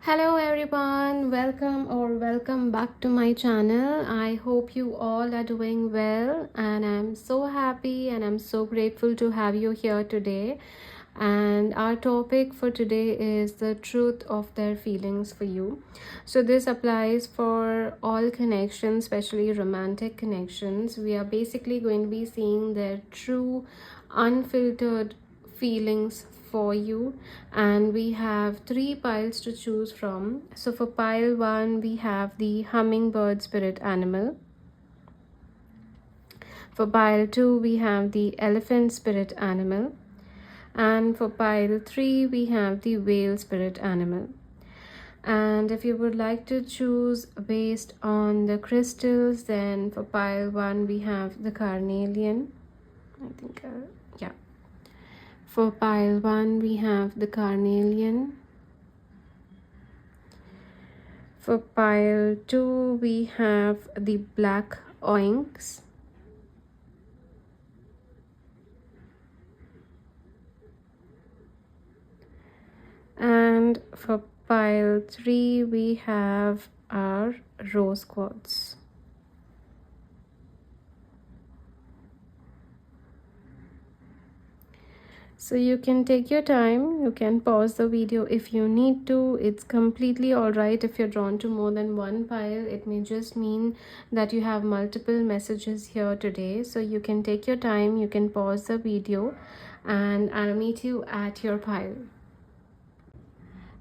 Hello everyone, welcome back to my channel. I hope you all are doing well, and I'm so happy and I'm so grateful to have you here today. And our topic for today is the truth of their feelings for you. So this applies for all connections, especially romantic connections. We are basically going to be seeing their true unfiltered feelings for you, and we have three piles to choose from. So for pile 1 we have the hummingbird spirit animal. For pile 2 we have the elephant spirit animal, and for pile 3 we have the whale spirit animal. And if you would like to choose based on the crystals, then for pile 1 we have the carnelian. I think yeah, for pile 1 we have the carnelian. For pile 2 we have the black oinks. And for pile 3 we have our rose quartz. So you can take your time, you can pause the video if you need to. It's completely alright if you're drawn to more than one pile. It may just mean that you have multiple messages here today. So you can take your time, you can pause the video, and I'll meet you at your pile.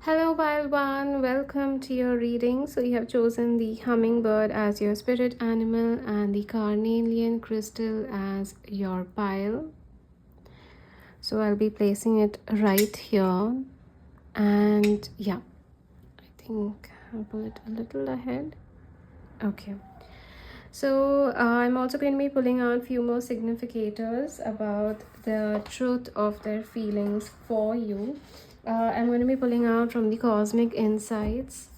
Hello pile 1, welcome to your reading. So you have chosen the hummingbird as your spirit animal and the carnelian crystal as your pile. So I'll be placing it right here, and yeah, I think I'll pull it a little ahead. Okay, so I'm also going to be pulling out few more significators about the truth of their feelings for you. I'm going to be pulling out from the Cosmic Insights.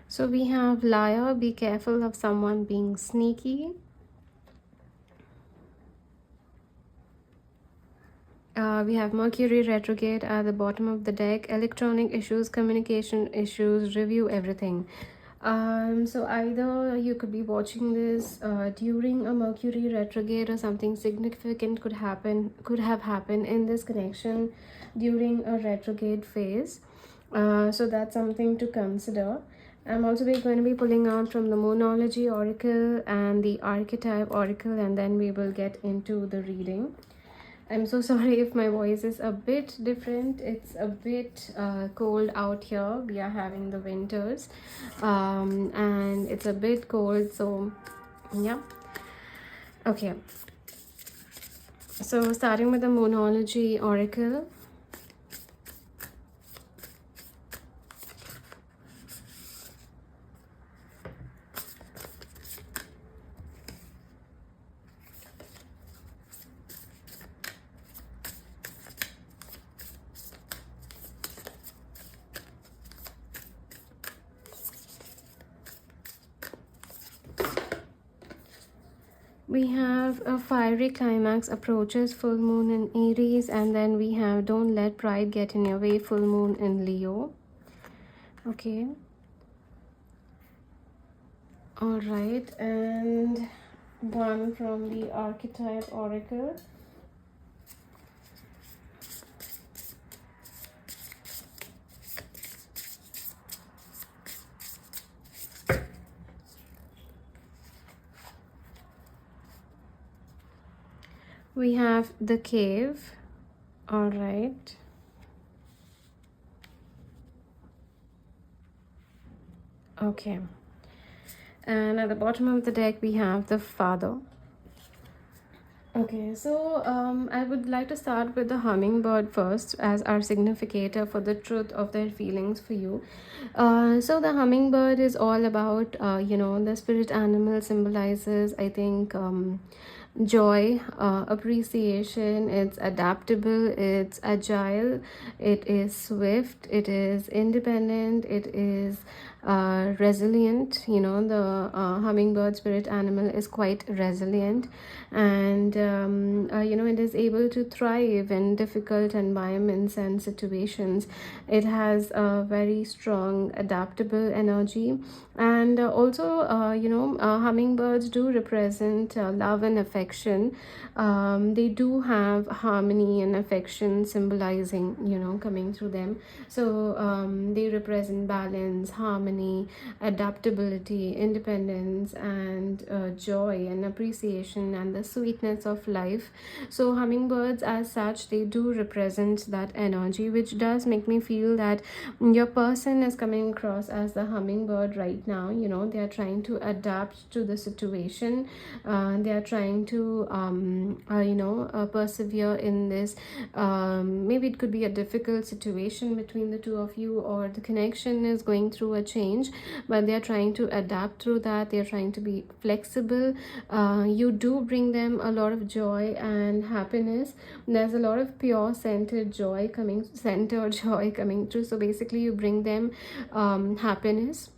So we have liar, be careful of someone being sneaky. We have Mercury retrograde at the bottom of the deck, electronic issues, communication issues, review everything. So either you could be watching this during a Mercury retrograde, or something significant could have happened in this connection during a retrograde phase. So that's something to consider. I'm also going to be pulling out from the Moonology Oracle and the Archetype Oracle, and then we will get into the reading. I'm so sorry if my voice is a bit different. It's a bit cold out here. We are having the winters, and it's a bit cold. So, yeah. Okay. So, starting with the Moonology Oracle. We have a fiery climax approaches, full moon in Aries, and then we have don't let pride get in your way, full moon in Leo. Okay. All right, and one from the Archetype Oracle. We have the cave. All right. Okay. And at the bottom of the deck, we have the father. Okay, so I would like to start with the hummingbird first as our significator for the truth of their feelings for you. So the hummingbird is all about, the spirit animal symbolizes, I think, joy, appreciation. It's adaptable, it's agile, it is swift, it is independent, it is resilient. The hummingbird spirit animal is quite resilient, and it is able to thrive in difficult environments and situations. It has a very strong adaptable energy, and also hummingbirds do represent love and affection. They do have harmony and affection symbolizing, coming through them. So they represent balance, harmony, adaptability, independence, and joy and appreciation and the sweetness of life. So hummingbirds as such, they do represent that energy, which does make me feel that your person is coming across as the hummingbird right now. They are trying to adapt to the situation. They are trying to persevere in this. Maybe it could be a difficult situation between the two of you, or the connection is going through a change, but they are trying to adapt through that. They are trying to be flexible. You do bring them a lot of joy and happiness. There's a lot of pure centered joy coming through. So basically you bring them happiness.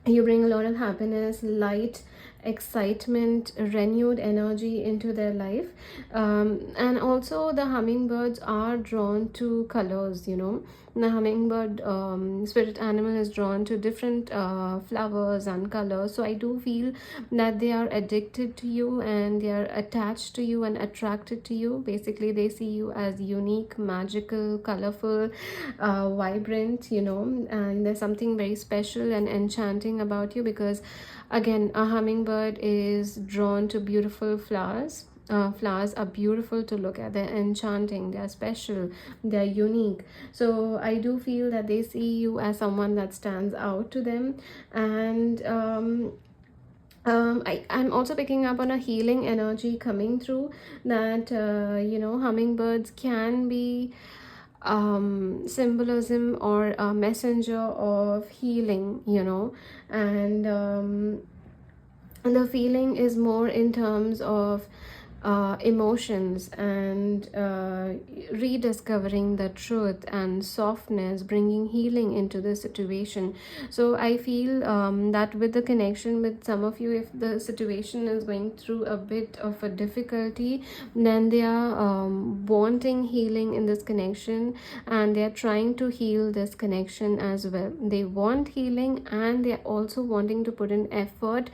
You bring a lot of happiness, light, excitement, renewed energy into their life. And also the hummingbirds are drawn to colors. The hummingbird spirit animal is drawn to different flowers and colors. So I do feel that they are addicted to you, and they are attached to you and attracted to you. Basically they see you as unique, magical, colorful, vibrant, and there's something very special and enchanting about you, because again, a hummingbird is drawn to beautiful flowers. Flowers are beautiful to look at. They're enchanting, they're special, they're unique. So I do feel that they see you as someone that stands out to them. And I'm also picking up on a healing energy coming through, that hummingbirds can be symbolism or a messenger of healing. And the feeling is more in terms of emotions, and rediscovering the truth and softness, bringing healing into the situation. So I feel that with the connection with some of you, if the situation is going through a bit of a difficulty, then they are wanting healing in this connection, and they are trying to heal this connection as well. They want healing, and they are also wanting to put in effort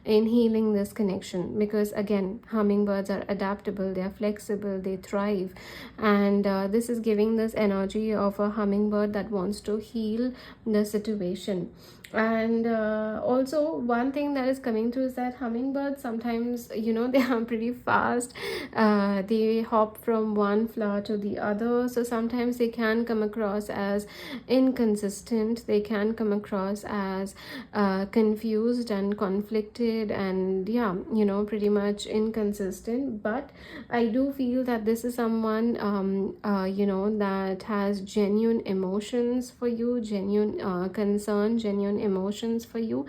in healing this connection, because again, hummingbirds are adaptable, they are flexible, they thrive. And this is giving this energy of a hummingbird that wants to heal the situation. And also one thing that is coming through is that hummingbirds sometimes, they are pretty fast. They hop from one flower to the other, so sometimes they can come across as inconsistent. They can come across as confused and conflicted, and yeah, pretty much inconsistent. But I do feel that this is someone that has genuine emotions for you, genuine concern, genuine emotions for you.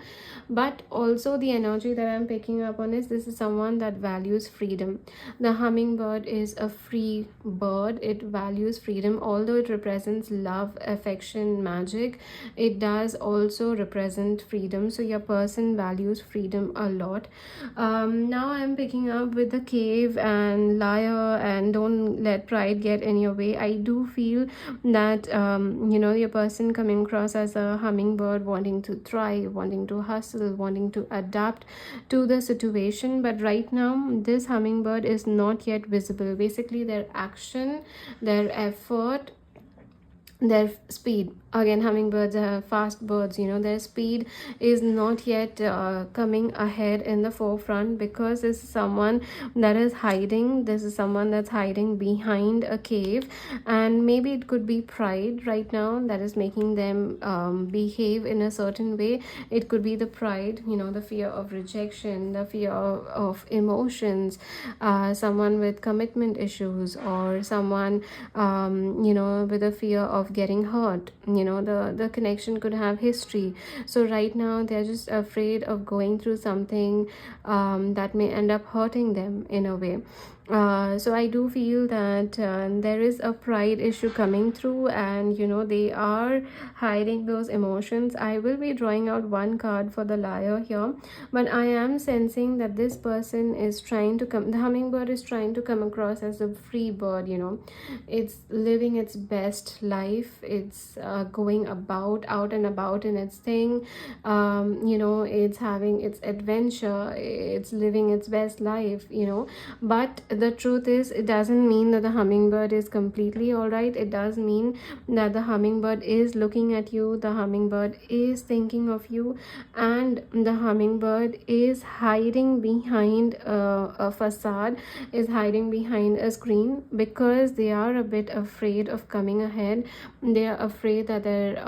But also the energy that I'm picking up on is, this is someone that values freedom. The hummingbird is a free bird. It values freedom. Although it represents love, affection, magic, it does also represent freedom. So your person values freedom a lot. Now I'm picking up with the cave and liar and don't let pride get in your way. I do feel that your person coming across as a hummingbird, wanting to thrive, wanting to hustle, wanting to adapt to the situation. But right now this hummingbird is not yet visible. Basically their action, their effort, their speed again, hummingbirds are fast birds, you know, their speed is not yet coming ahead in the forefront, because this is someone that is hiding. This is someone that's hiding behind a cave, and maybe it could be pride right now that is making them behave in a certain way. It could be the pride, you know, the fear of rejection, the fear of emotions, someone with commitment issues, or someone you know, with a fear of getting hurt. You know, the connection could have history. So right now they're just afraid of going through something that may end up hurting them in a way. So I do feel that there is a pride issue coming through, and you know, they are hiding those emotions. I will be drawing out one card for the liar here, but I am sensing that this person is trying to come, the hummingbird is trying to come across as a free bird. You know, it's living its best life. It's going about, out and about in its thing. You know, it's having its adventure, it's living its best life, you know. But the truth is, it doesn't mean that the hummingbird is completely all right. It does mean that the hummingbird is looking at you, the hummingbird is thinking of you, and the hummingbird is hiding behind a facade, is hiding behind a screen, because they are a bit afraid of coming ahead. They are afraid that their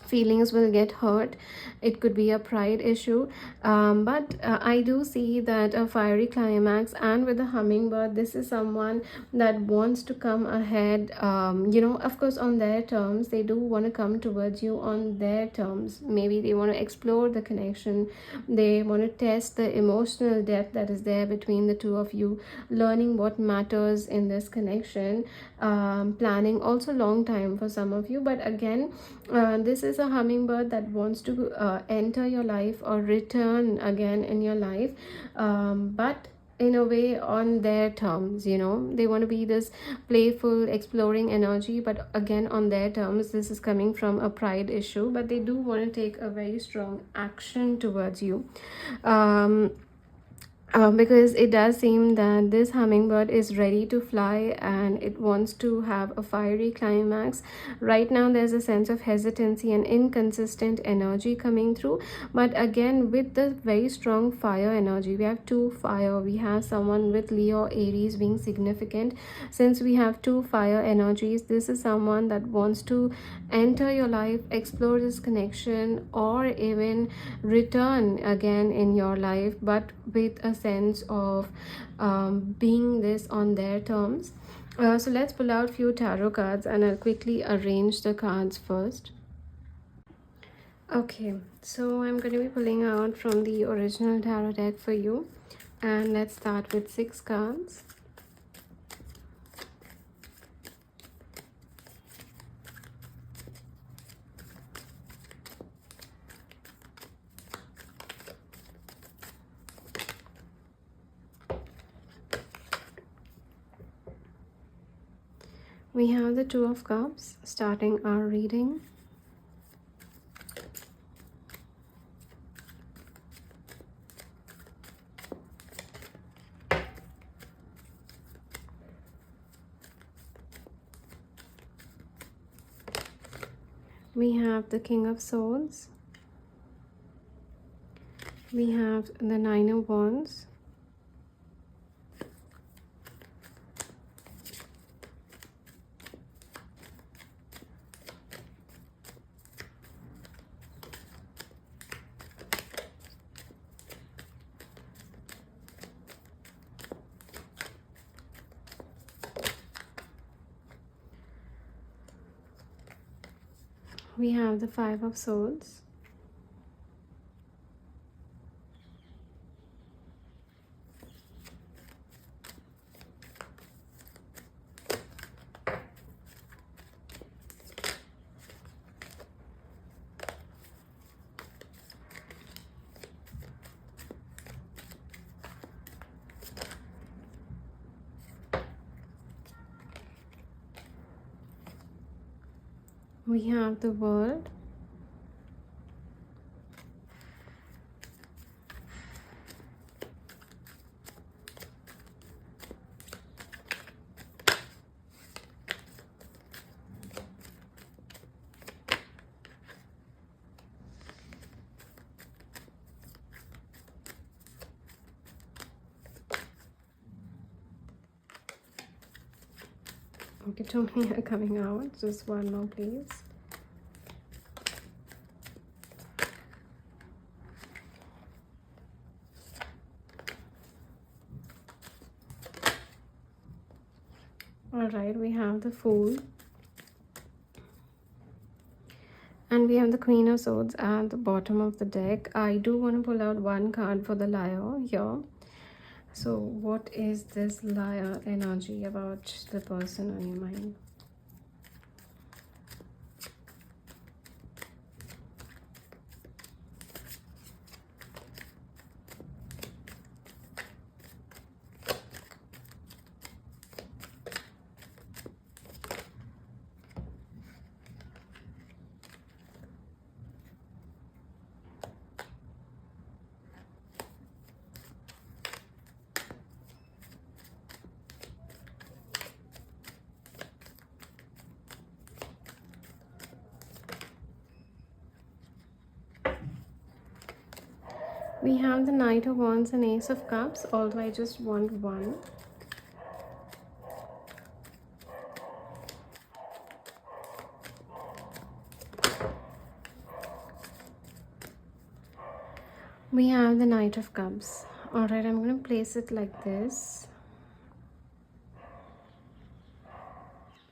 feelings will get hurt. It could be a pride issue, but I do see that a fiery climax. And with the hummingbird, this is someone that wants to come ahead, you know, of course on their terms. They do want to come towards you on their terms. Maybe they want to explore the connection, they want to test the emotional depth that is there between the two of you, learning what matters in this connection, planning also long time for some of you. But again, this is a hummingbird that wants to enter your life or return again in your life, but in a way on their terms. You know, they want to be this playful exploring energy, but again on their terms. This is coming from a pride issue, but they do want to take a very strong action towards you. Because it does seem that this hummingbird is ready to fly, and it wants to have a fiery climax. Right now there's a sense of hesitancy and inconsistent energy coming through, but again with the very strong fire energy, we have two fire. We have someone with Leo Aries being significant. Since we have two fire energies, this is someone that wants to enter your life, explore this connection, or even return again in your life, but with a sense of being this on their terms. So let's pull out few tarot cards, and I'll quickly arrange the cards first. Okay, so I'm going to be pulling out from the original tarot deck for you, and let's start with 6 cards. We have the Two of Cups starting our reading. We have the King of Swords. We have the Nine of Wands. We have the Five of Swords. We have the World. Okay, too many are coming out. Just one more, please. Alright, we have the Fool. And we have the Queen of Swords at the bottom of the deck. I do want to pull out one card for the Liar here. So what is this Liar energy about the person on your mind? We have the Knight of Wands and Ace of Cups, although I just want one. We have the Knight of Cups. Alright, I'm going to place it like this.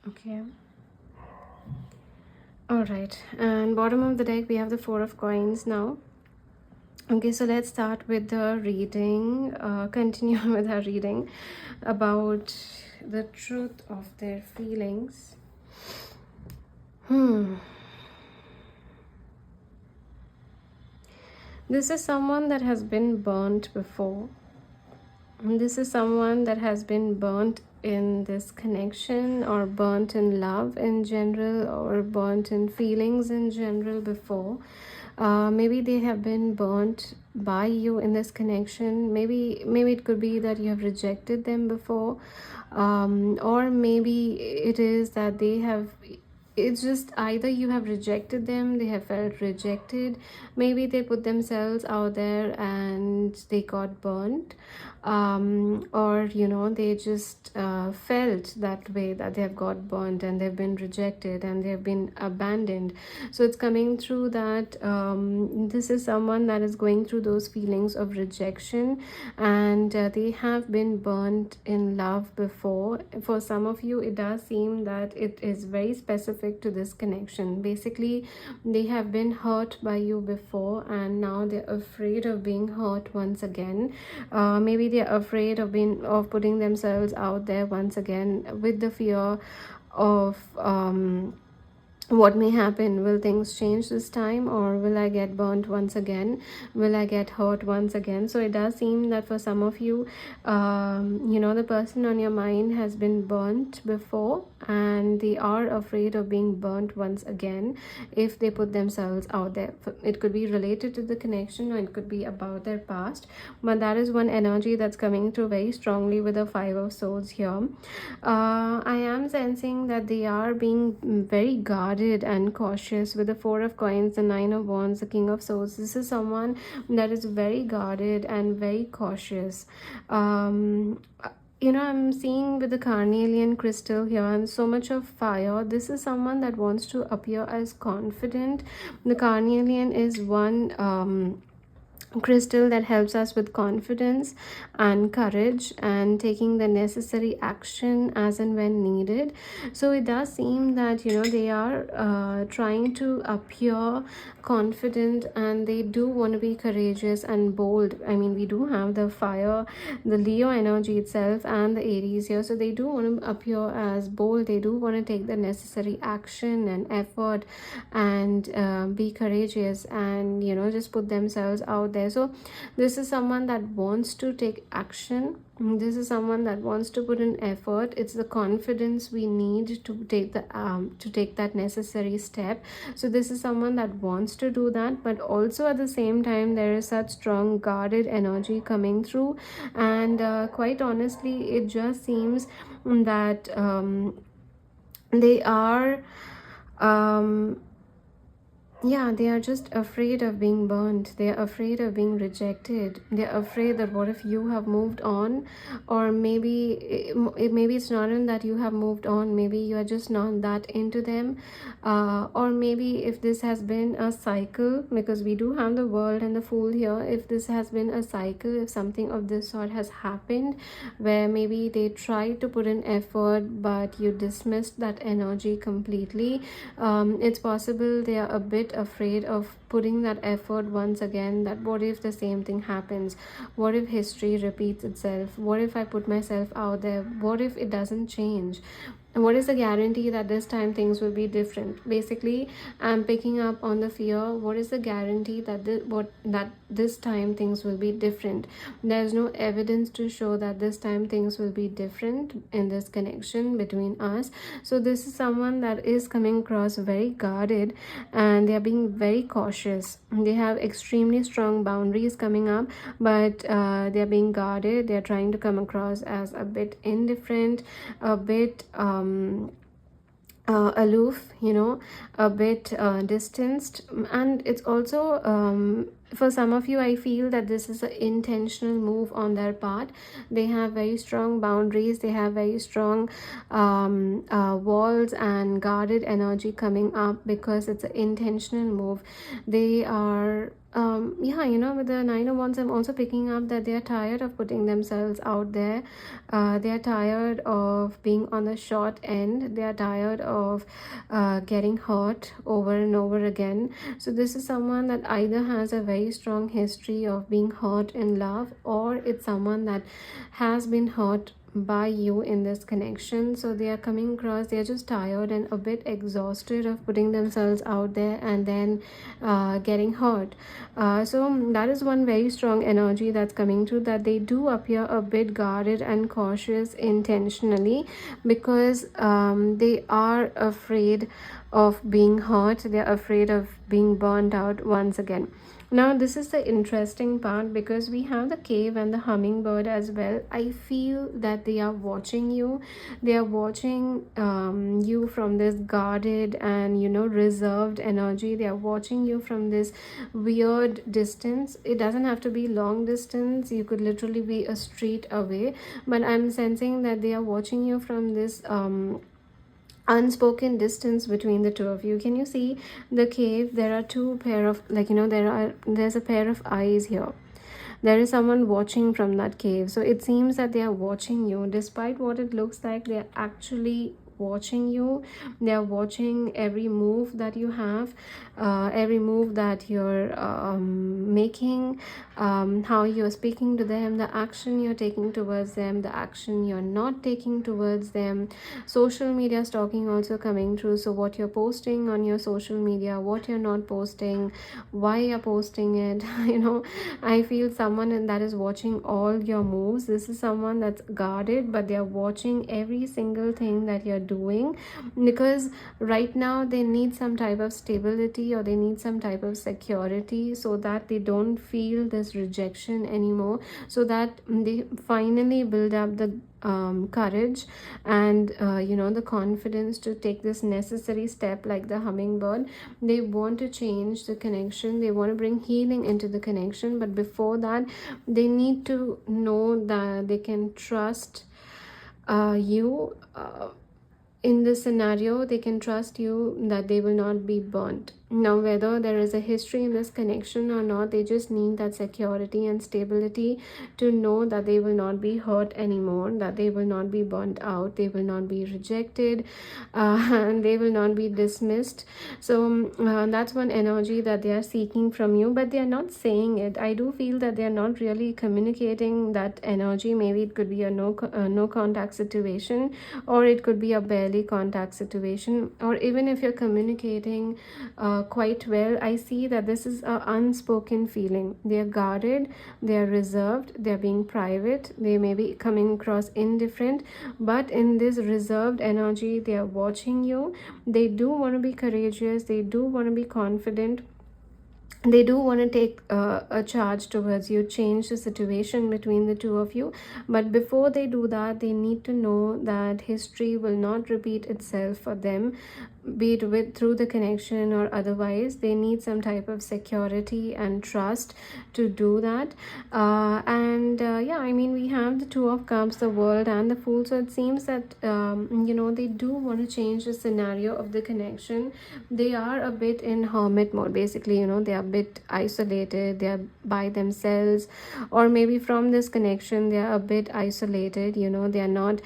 Okay. Alright, and bottom of the deck we have the Four of Coins now. Okay, so let's start with the reading, continue with our reading about the truth of their feelings. This is someone that has been burnt before. This is someone that has been burnt in this connection, or burnt in love in general, or burnt in feelings in general before. Maybe they have been burnt by you in this connection. Maybe it could be that you have rejected them before, or maybe it is that they have, it's just either you have rejected them, they have felt rejected, maybe they put themselves out there and they got burnt, or they just felt that way, that they have got burnt and they've been rejected and they've been abandoned. So it's coming through that this is someone that is going through those feelings of rejection, and they have been burnt in love before. For some of you, it does seem that it is very specific to this connection. Basically, they have been hurt by you before, and now they're afraid of being hurt once again. Maybe they're afraid of putting themselves out there once again, with the fear of what may happen. Will things change this time, or will I get burnt once again? Will I get hurt once again? So it does seem that for some of you, the person on your mind has been burnt before, and they are afraid of being burnt once again if they put themselves out there. It could be related to the connection, or it could be about their past, but that is one energy that's coming through very strongly with the Five of Swords here. I am sensing that they are being very guarded and cautious with the Four of Coins, the Nine of Wands, the King of Swords. This is someone that is very guarded and very cautious. I'm seeing with the carnelian crystal here and so much of fire. This is someone that wants to appear as confident. The carnelian is one crystal that helps us with confidence and courage and taking the necessary action as and when needed. So it does seem that they are trying to appear confident, and they do want to be courageous and bold. I mean, we do have the fire, the Leo energy itself, and the Aries here, so they do want to appear as bold. They do want to take the necessary action and effort and be courageous and just put themselves out there. So this is someone that wants to take action. This is someone that wants to put in effort. It's the confidence we need to take that necessary step. So this is someone that wants to do that, but also at the same time there is such strong guarded energy coming through, and quite honestly, it just seems that they are Yeah, they are just afraid of being burnt. They are afraid of being rejected. They are afraid that what if you have moved on, or maybe it's not in that you have moved on. Maybe you are just not that into them, or maybe if this has been a cycle, because we do have the world and the fool here. If this has been a cycle, if something of this sort has happened, where maybe they tried to put in effort, but you dismissed that energy completely, it's possible they are a bit afraid of putting that effort once again. That what if the same thing happens? What if history repeats itself? What if I put myself out there? What if it doesn't change? And what is the guarantee that this time things will be different? Basically, I'm picking up on the fear. What is the guarantee that this time things will be different? There's no evidence to show that this time things will be different in this connection between us. So this is someone that is coming across very guarded, and they are being very cautious. They have extremely strong boundaries coming up, but they are being guarded. They are trying to come across as a bit indifferent, a bit aloof, a bit distanced. And it's also, for some of you, I feel that this is an intentional move on their part. They have very strong boundaries, they have very strong walls and guarded energy coming up, because it's an intentional move. They are yeah, with the Nine of Wands, I'm also picking up that they are tired of putting themselves out there. They are tired of being on the short end. They are tired of getting hurt over and over again. So this is someone that either has a very strong history of being hurt in love, or it's someone that has been hurt by you in this connection. So they are coming across, they are just tired and a bit exhausted of putting themselves out there and then getting hurt. So that is one very strong energy that's coming through, that they do appear a bit guarded and cautious intentionally, because they are afraid of being hurt. They're afraid of being burnt out once again. Now this is the interesting part, because we have the cave and the hummingbird as well. I feel that they are watching you. They are watching you from this guarded and reserved energy. They are watching you from this weird distance. It doesn't have to be long distance. You could literally be a street away, but I'm sensing that they are watching you from this unspoken distance between the two of you. Can you see the cave? There are two pair of, there's a pair of eyes here. There is someone watching from that cave. So it seems that they are watching you. Despite what it looks like, they are actually watching you. They are watching every move that you have, every move that you're making, how you're speaking to them, the action you're taking towards them, the action you're not taking towards them. Social media stalking also coming through. So what you're posting on your social media, what you're not posting, why you're posting it. I feel someone that is watching all your moves. This is someone that's guarded, but they're watching every single thing that you're doing, because right now they need some type of stability, or they need some type of security, so that they don't feel this rejection anymore, so that they finally build up the courage and the confidence to take this necessary step, like the hummingbird. They want to change the connection, they want to bring healing into the connection, but before that they need to know that they can trust you. In this scenario, they can trust you that they will not be burnt. Now, whether there is a history in this connection or not, they just need that security and stability to know that they will not be hurt anymore, that they will not be burnt out, they will not be rejected, and they will not be dismissed. So that's one energy that they are seeking from you, but they are not saying it. I do feel that they are not really communicating that energy. Maybe it could be a no contact situation, or it could be a barely contact situation, or even if you're communicating quite well, I see that this is an unspoken feeling. They are guarded, they are reserved, they are being private, they may be coming across indifferent, but in this reserved energy, they are watching you. They do want to be courageous, they do want to be confident, they do want to take a charge towards you, change the situation between the two of you. But before they do that, they need to know that history will not repeat itself for them. be it with through the connection or otherwise. They need some type of security and trust to do that. And yeah, I mean, we have the Two of Cups, the World, and the Fool. So it seems that they do want to change the scenario of the connection. They are a bit in hermit mode, basically. They are a bit isolated, they are by themselves, or maybe from this connection they are a bit isolated. They are not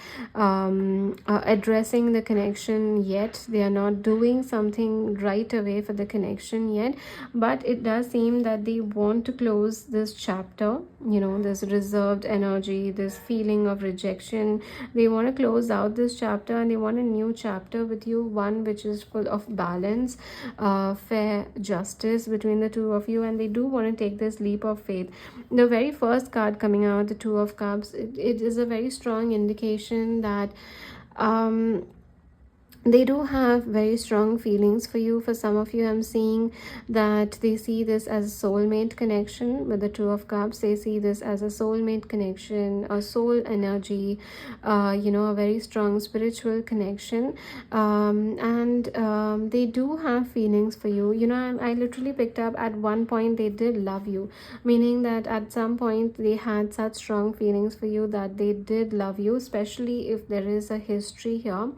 addressing the connection yet. They are not doing something right away for the connection yet, but it does seem that they want to close this chapter. This reserved energy, this feeling of rejection, they want to close out this chapter, and they want a new chapter with you, one which is full of balance, fair justice between the two of you. And they do want to take this leap of faith. The very first card coming out, the Two of Cups, it is a very strong indication that they do have very strong feelings for you. For some of you, I'm seeing that they see this as a soulmate connection. With the Two of Cups, they see this as a soulmate connection, a soul energy, a very strong spiritual connection. And they do have feelings for you. I literally picked up at one point they did love you, meaning that at some point they had such strong feelings for you that they did love you, especially if there is a history here.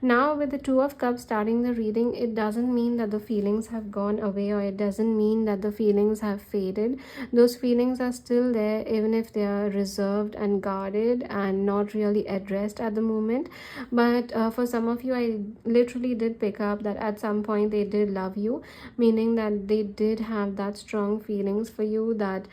Now, with the Two of Cups starting the reading, it doesn't mean that the feelings have gone away, or it doesn't mean that the feelings have faded. Those feelings are still there, even if they are reserved and guarded and not really addressed at the moment. But for some of you, I literally did pick up that at some point they did love you, meaning that they did have that strong feelings for you, that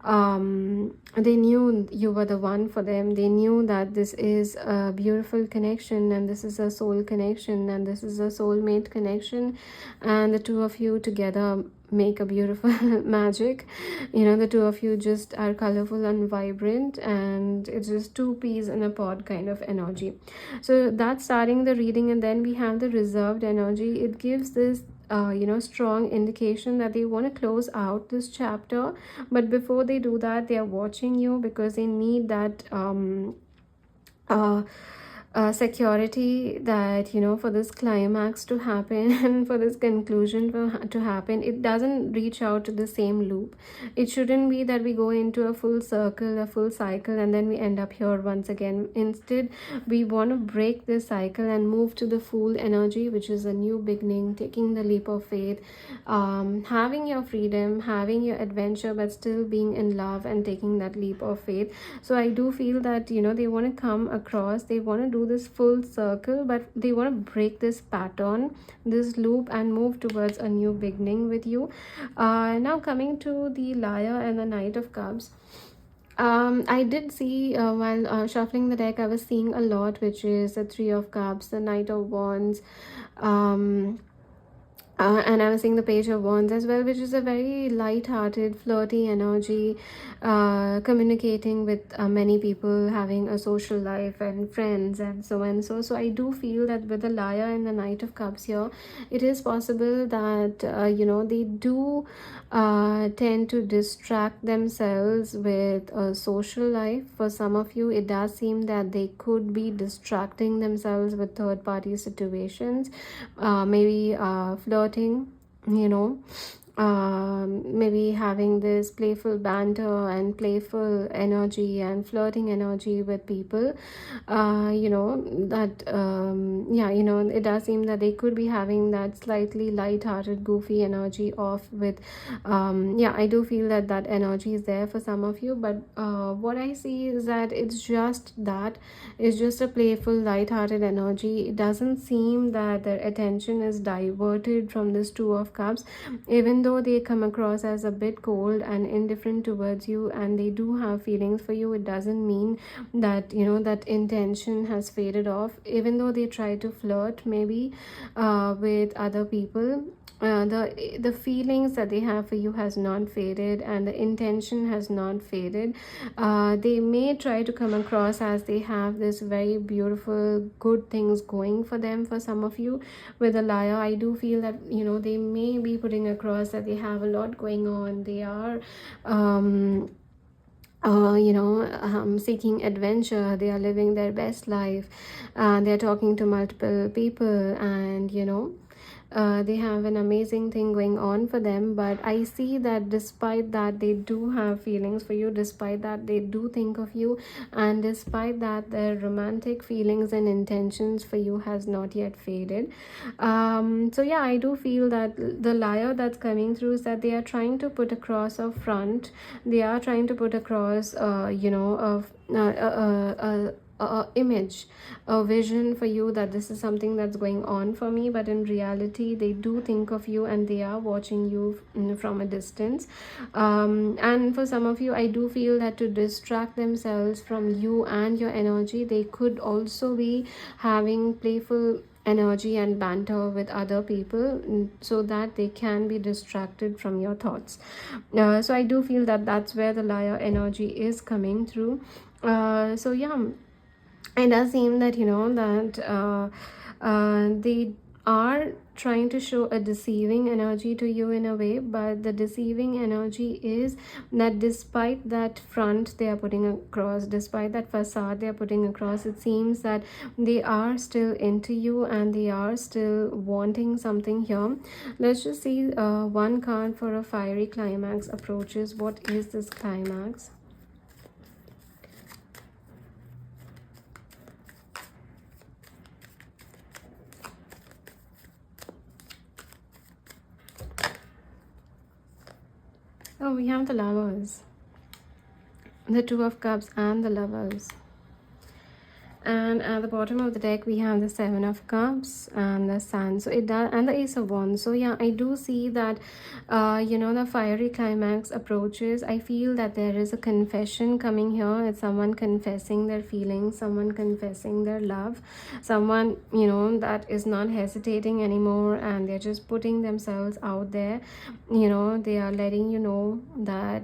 they knew you were the one for them. They knew that this is a beautiful connection, and this is a soul connection, and this is a soulmate connection, and the two of you together make a beautiful magic. The two of you just are colorful and vibrant, and it's just two peas in a pod kind of energy. So that's starting the reading. And then we have the reserved energy. It gives this strong indication that they want to close out this chapter, but before they do that, they are watching you, because they need that security, that for this climax to happen and for this conclusion to happen. It doesn't reach out to the same loop. It shouldn't be that we go into a full circle, a full cycle, and then we end up here once again. Instead, we want to break this cycle and move to the Fool energy, which is a new beginning, taking the leap of faith, having your freedom, having your adventure, but still being in love and taking that leap of faith. So I do feel that they want to come across, they want to do this full circle, but they want to break this pattern, this loop, and move towards a new beginning with you. Now, coming to the Liar and the Knight of Cups, I did see while shuffling the deck, I was seeing a lot, which is the Three of Cups, the Knight of Wands, and I was seeing the Page of Wands as well, which is a very light-hearted, flirty energy, communicating with many people, having a social life and friends and so and so. So I do feel that with the Liar and the Knight of Cups here, it is possible that they do tend to distract themselves with a social life. For some of you, it does seem that they could be distracting themselves with third-party situations, maybe flirting, maybe having this playful banter and playful energy and flirting energy with people. It does seem that they could be having that slightly light-hearted, goofy energy off with I do feel that that energy is there for some of you. But what I see is that it's just a playful, light-hearted energy. It doesn't seem that their attention is diverted from this Two of Cups, even though they come across as a bit cold and indifferent towards you, and they do have feelings for you. It doesn't mean that that intention has faded off. Even though they try to flirt maybe with other people, the feelings that they have for you has not faded, and the intention has not faded. They may try to come across as they have this very beautiful, good things going for them. For some of you, with a Liar, I do feel that they may be putting across that they have a lot going on. They are seeking adventure. They are living their best life. They're talking to multiple people, and they have an amazing thing going on for them. But I see that despite that, they do have feelings for you, despite that they do think of you, and despite that their romantic feelings and intentions for you has not yet faded. So yeah, I do feel that the liar that's coming through is that they are trying to put across a front. They are trying to put across a image, a vision for you, that this is something that's going on for me, but in reality they do think of you and they are watching you from a distance. And for some of you, I do feel that to distract themselves from you and your energy, they could also be having playful energy and banter with other people, so that they can be distracted from your thoughts. So I do feel that that's where the liar energy is coming through. So yeah, it does seem that that they are trying to show a deceiving energy to you in a way, but the deceiving energy is that despite that front they are putting across, despite that facade they are putting across, it seems that they are still into you and they are still wanting something here. Let's just see one card for a fiery climax approaches. What is this climax? Oh, we have the lovers, the two of cups and the lovers. And at the bottom of the deck we have the seven of cups and the sun, so it does, and the ace of wands. So yeah, I do see that the fiery climax approaches. I feel that there is a confession coming here. It's someone confessing their feelings, someone confessing their love, someone that is not hesitating anymore, and they're just putting themselves out there. They are letting you know that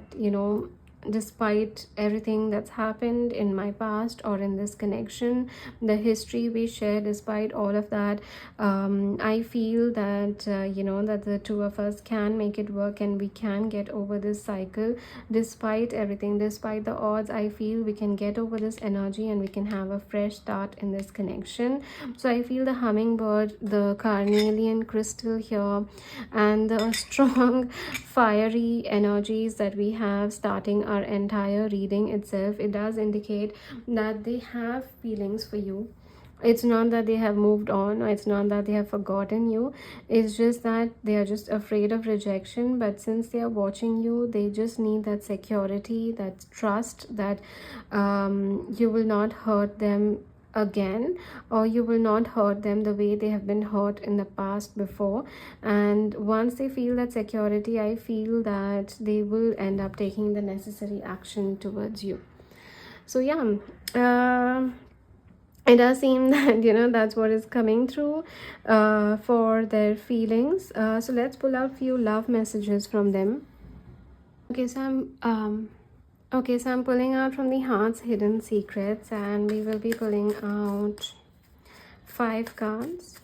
despite everything that's happened in my past or in this connection, the history we share, despite all of that, I feel that that the two of us can make it work and we can get over this cycle. Despite everything, despite the odds, I feel we can get over this energy and we can have a fresh start in this connection. So I feel the hummingbird, the carnelian crystal here, and the strong fiery energies that we have starting our entire reading itself, it does indicate that they have feelings for you. It's not that they have moved on, or it's not that they have forgotten you. It's just that they are just afraid of rejection. But since they are watching you, they just need that security, that trust, that you will not hurt them again, or you will not hurt them the way they have been hurt in the past before. And once they feel that security, I feel that they will end up taking the necessary action towards you. So yeah, it does seem that that's what is coming through for their feelings. So let's pull out few love messages from them. Okay, so I'm pulling out from the heart's hidden secrets, and we will be pulling out 5 cards.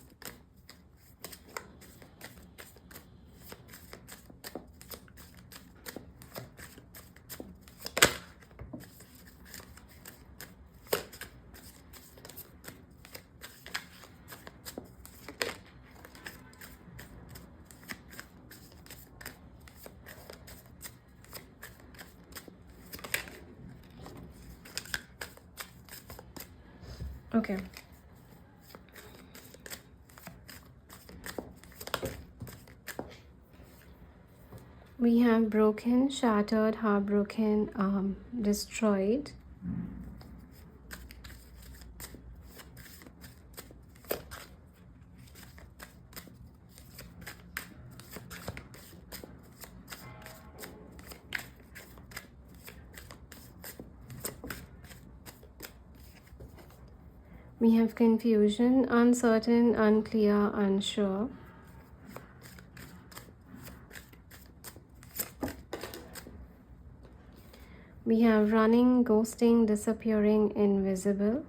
Okay. We have broken, shattered, heartbroken, destroyed. We have confusion, uncertain, unclear, unsure. We have running, ghosting, disappearing, invisible.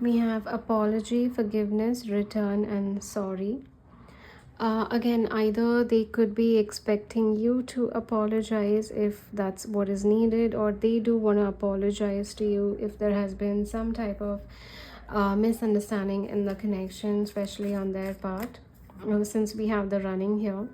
We have apology, forgiveness, return, and sorry. Again, either they could be expecting you to apologize if that's what is needed, or they do want to apologize to you if there has been some type of misunderstanding in the connection, especially on their part. Since we have the running here.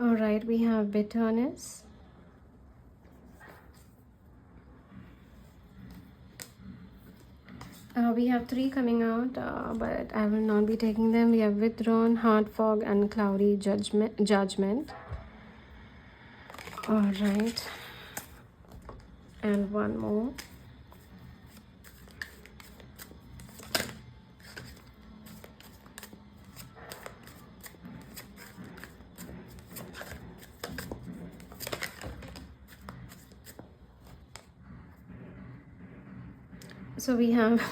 All right, we have bitterness. We have 3 coming out, but I will not be taking them. We have withdrawn, hard fog, and cloudy judgment. All right, and one more. So we have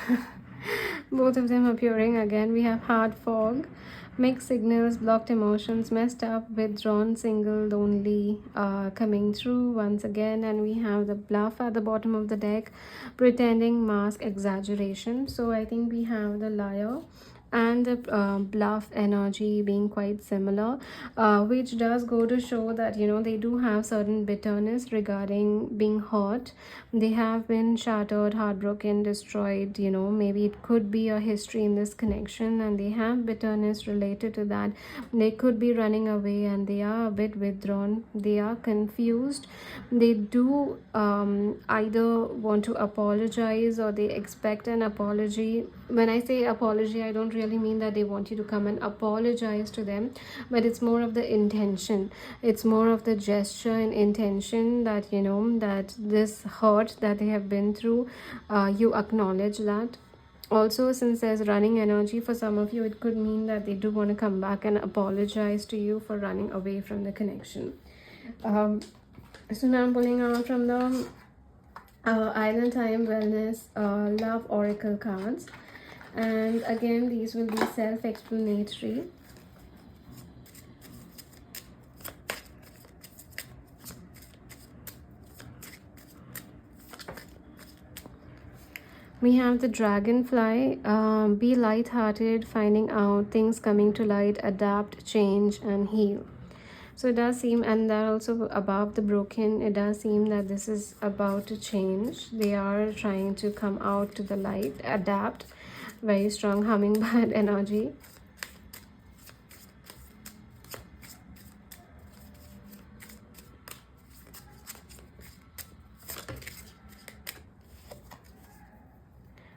both of them appearing again. We have hard fog, mixed signals, blocked emotions, messed up, withdrawn, single, lonely, coming through once again. And we have the bluff at the bottom of the deck, pretending, mask, exaggeration. So I think we have the liar and the bluff energy being quite similar, which does go to show that they do have certain bitterness regarding being hurt. They have been shattered, heartbroken, destroyed. Maybe it could be a history in this connection, and they have bitterness related to that. They could be running away, and they are a bit withdrawn. They are confused. They do either want to apologize, or they expect an apology. When I say apology, I don't really mean that they want you to come and apologize to them, but it's more of the intention. It's more of the gesture and intention that that this hurt that they have been through, you acknowledge that. Also, since there's running energy for some of you, it could mean that they do want to come back and apologize to you for running away from the connection. So now I'm pulling out from the Island Time Wellness Love Oracle cards. And again, these will be self-explanatory. We have the dragonfly. Be light-hearted, finding out things coming to light, adapt, change, and heal. So it does seem, and that also above the broken, it does seem that this is about to change. They are trying to come out to the light, adapt. Very strong hummingbird energy.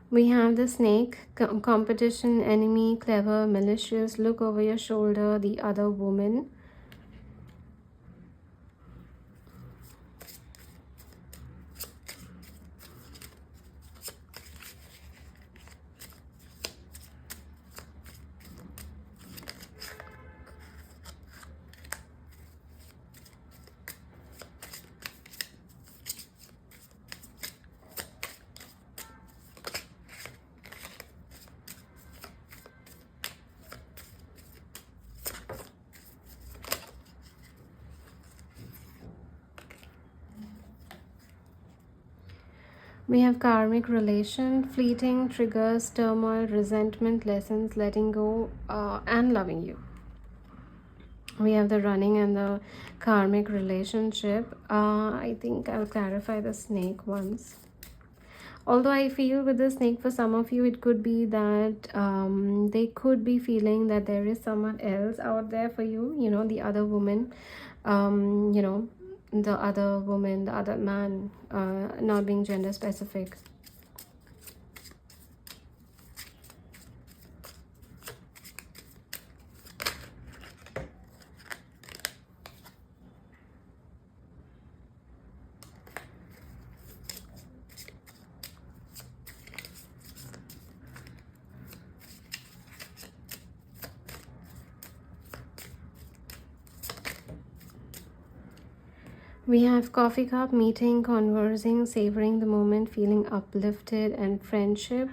We have the snake, competition, enemy, clever, malicious, look over your shoulder, the other woman. We have karmic relation, fleeting, triggers, turmoil, resentment, lessons, letting go, and loving you. We have the running and the karmic relationship. I think I'll clarify the snake once. Although I feel with the snake, for some of you, it could be that they could be feeling that there is someone else out there for you, the other woman, the other woman, the other man, not being gender specific. We have coffee cup, meeting, conversing, savoring the moment, feeling uplifted, and friendship.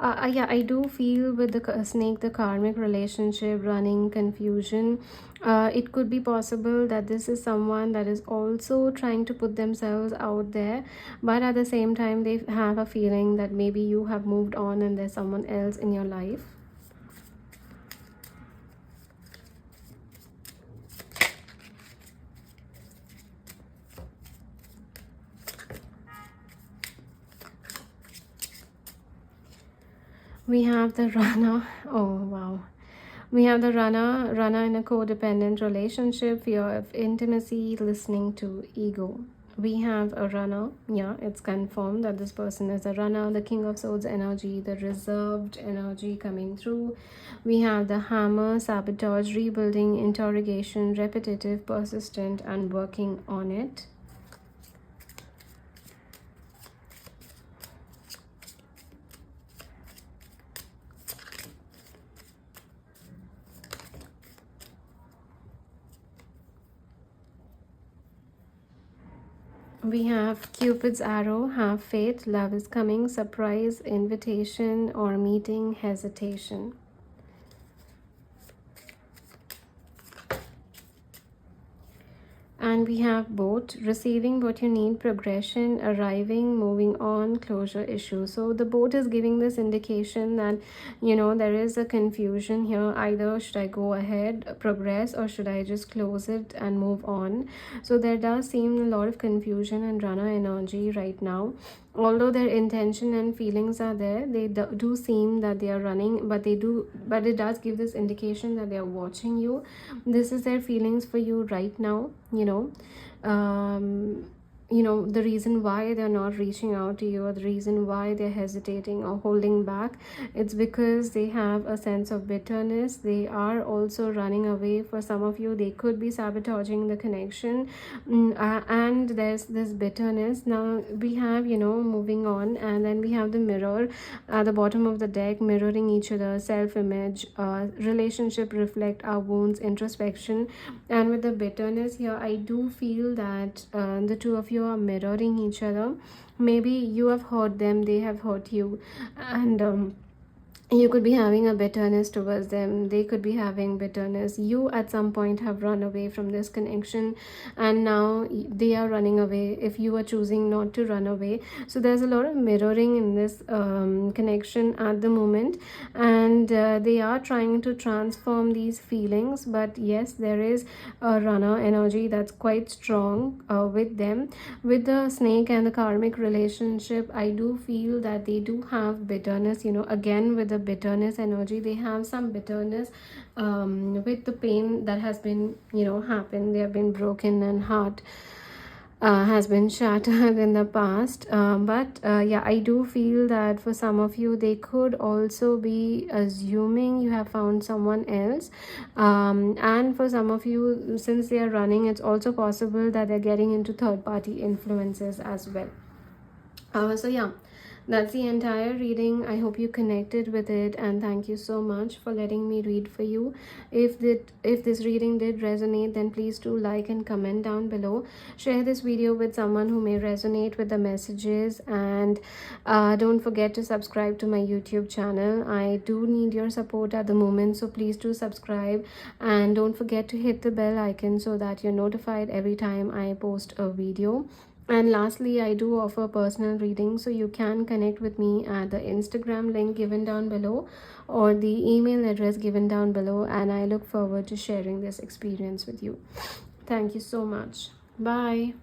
Yeah, I do feel with the snake, the karmic relationship, running, confusion. It could be possible that this is someone that is also trying to put themselves out there, but at the same time, they have a feeling that maybe you have moved on and there's someone else in your life. We have the runner. Oh, wow. We have the runner in a codependent relationship, fear of intimacy, listening to ego. We have a runner. Yeah, it's confirmed that this person is a runner. The King of Swords energy, the reserved energy coming through. We have the hammer, sabotage, rebuilding, interrogation, repetitive, persistent, and working on it. We have Cupid's arrow, have faith, love is coming, surprise, invitation, or meeting, hesitation. And we have boat, receiving what you need, progression, arriving, moving on, closure issue. So the boat is giving this indication that, you know, there is a confusion here. Either should I go ahead, progress, or should I just close it and move on? So there does seem a lot of confusion and runner energy right now. Although their intention and feelings are there, they do seem that they are running, but it does give this indication that they are watching you. This is their feelings for you right now, um, the reason why they're not reaching out to you, or the reason why they're hesitating or holding back, it's because they have a sense of bitterness. They are also running away. For some of you, they could be sabotaging the connection, and there's this bitterness. Now we have, moving on, and then we have the mirror at the bottom of the deck, mirroring each other, self-image, relationship reflect our wounds, introspection. And with the bitterness here, I do feel that the two of you are mirroring each other. Maybe you have hurt them, they have hurt you, and you could be having a bitterness towards them, they could be having bitterness. You at some point have run away from this connection, and now they are running away if you are choosing not to run away. So there's a lot of mirroring in this connection at the moment, and they are trying to transform these feelings. But yes, there is a runner energy that's quite strong with them. With the snake and the karmic relationship, I do feel that they do have bitterness. Again, with the bitterness energy, they have some bitterness with the pain that has been happened. They have been broken, and heart has been shattered in the past, but yeah, I do feel that for some of you, they could also be assuming you have found someone else, and for some of you, since they are running, it's also possible that they're getting into third party influences as well. So yeah, that's the entire reading. I hope you connected with it, and thank you so much for letting me read for you. If this reading did resonate, then please do like and comment down below. Share this video with someone who may resonate with the messages, and don't forget to subscribe to my YouTube channel. I do need your support at the moment, so please do subscribe, and don't forget to hit the bell icon so that you're notified every time I post a video. And lastly, I do offer personal readings, so you can connect with me at the Instagram link given down below, or the email address given down below, and I look forward to sharing this experience with you. Thank you so much. Bye.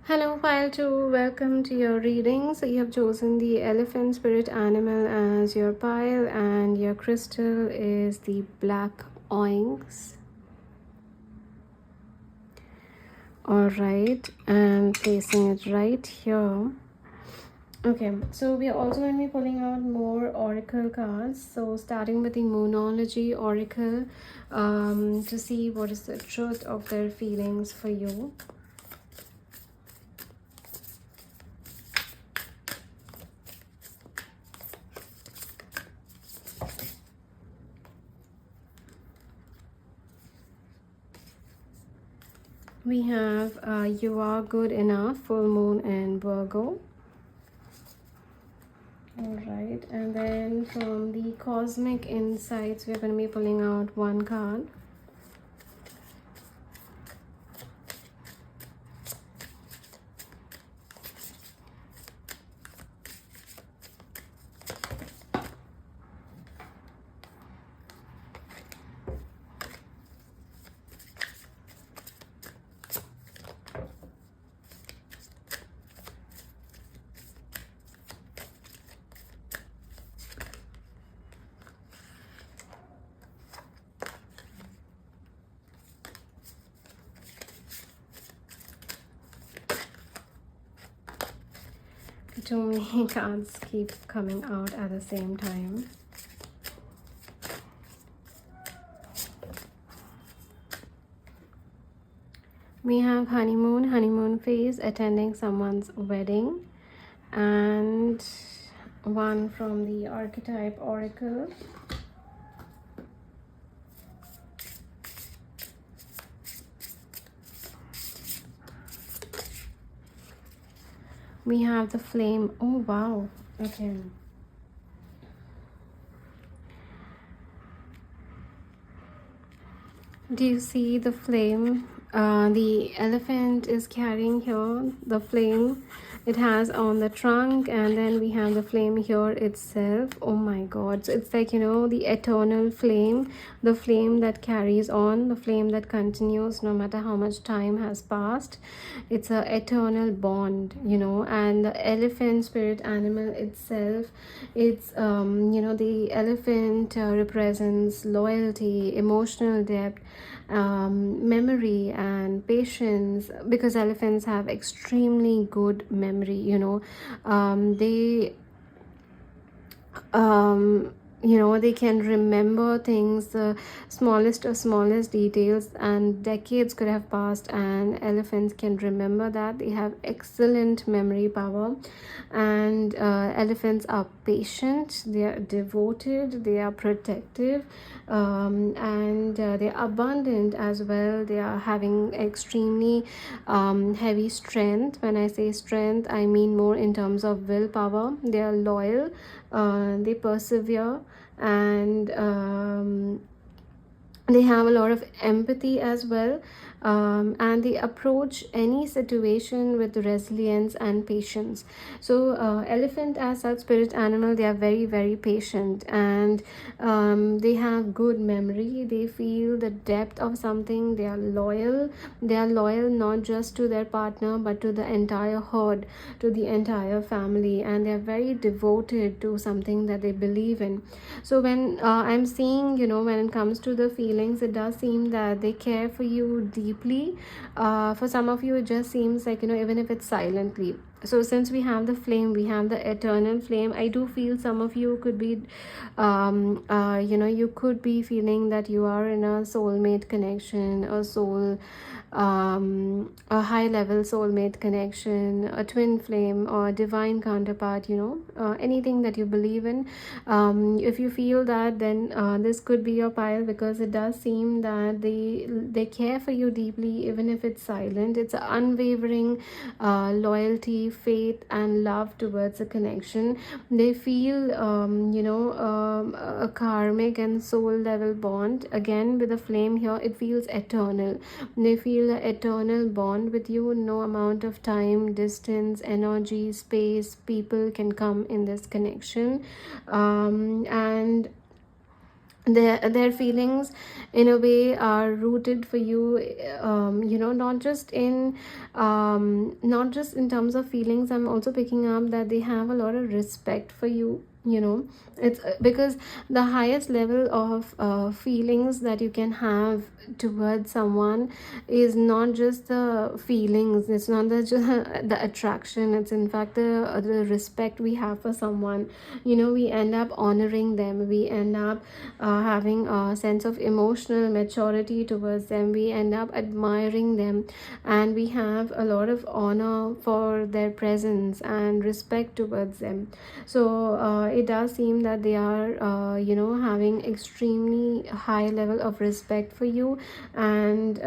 Hello, pile 2. Welcome to your reading. So you have chosen the elephant spirit animal as your pile, and your crystal is the black onyx. All right, and placing it right here. Okay, so we are also going to be pulling out more oracle cards. So starting with the Moonology oracle, to see what is the truth of their feelings for you. We have You Are Good Enough, full moon in Virgo. Alright, and then from the Cosmic Insights, we're going to be pulling out one card. Too many cards keep coming out at the same time. We have honeymoon phase, attending someone's wedding, and one from the Archetype Oracle. We have the Flame. Oh wow, okay. Do you see the flame? The elephant is carrying here the flame it has on the trunk, and then we have the flame here itself. Oh my god, so it's like, you know, the eternal flame, the flame that carries on, the flame that continues no matter how much time has passed. It's a eternal bond, you know. And the elephant spirit animal itself, it's you know, the elephant represents loyalty, emotional depth, memory and patience, because elephants have extremely good memory, you know. They you know, they can remember things, the smallest of smallest details, and decades could have passed and elephants can remember that. They have excellent memory power. And elephants are patient, they are devoted, they are protective, and they're abundant as well. They are having extremely heavy strength. When I say strength, I mean more in terms of willpower. They are loyal, they persevere, and they have a lot of empathy as well. And they approach any situation with resilience and patience. So elephant as such spirit animal, they are very very patient, and they have good memory. They feel the depth of something. They are loyal. They are loyal not just to their partner but to the entire herd, to the entire family, and they are very devoted to something that they believe in. So when I'm seeing, you know, when it comes to the feelings, it does seem that they care for you deeply. For some of you it just seems like, you know, even if it's silently. So since we have the flame, we have the eternal flame, I do feel some of you could be you know, you could be feeling that you are in a soulmate connection, a soul a high level soulmate connection, a twin flame, or divine counterpart, you know, anything that you believe in. If you feel that, then this could be your pile, because it does seem that they care for you deeply, even if it's silent. It's an unwavering loyalty, faith and love towards a connection. They feel you know, a karmic and soul level bond. Again, with the flame here, it feels eternal. They feel an eternal bond with you. No amount of time, distance, energy, space, people can come in this connection. And their feelings in a way are rooted for you, you know, not just in terms of feelings. I'm also picking up that they have a lot of respect for you, you know. It's because the highest level of feelings that you can have towards someone is not just the feelings, it's not just the attraction, it's in fact the respect we have for someone. You know, we end up honoring them, we end up having a sense of emotional maturity towards them, we end up admiring them, and we have a lot of honor for their presence and respect towards them. So it does seem that they are having extremely high level of respect for you, and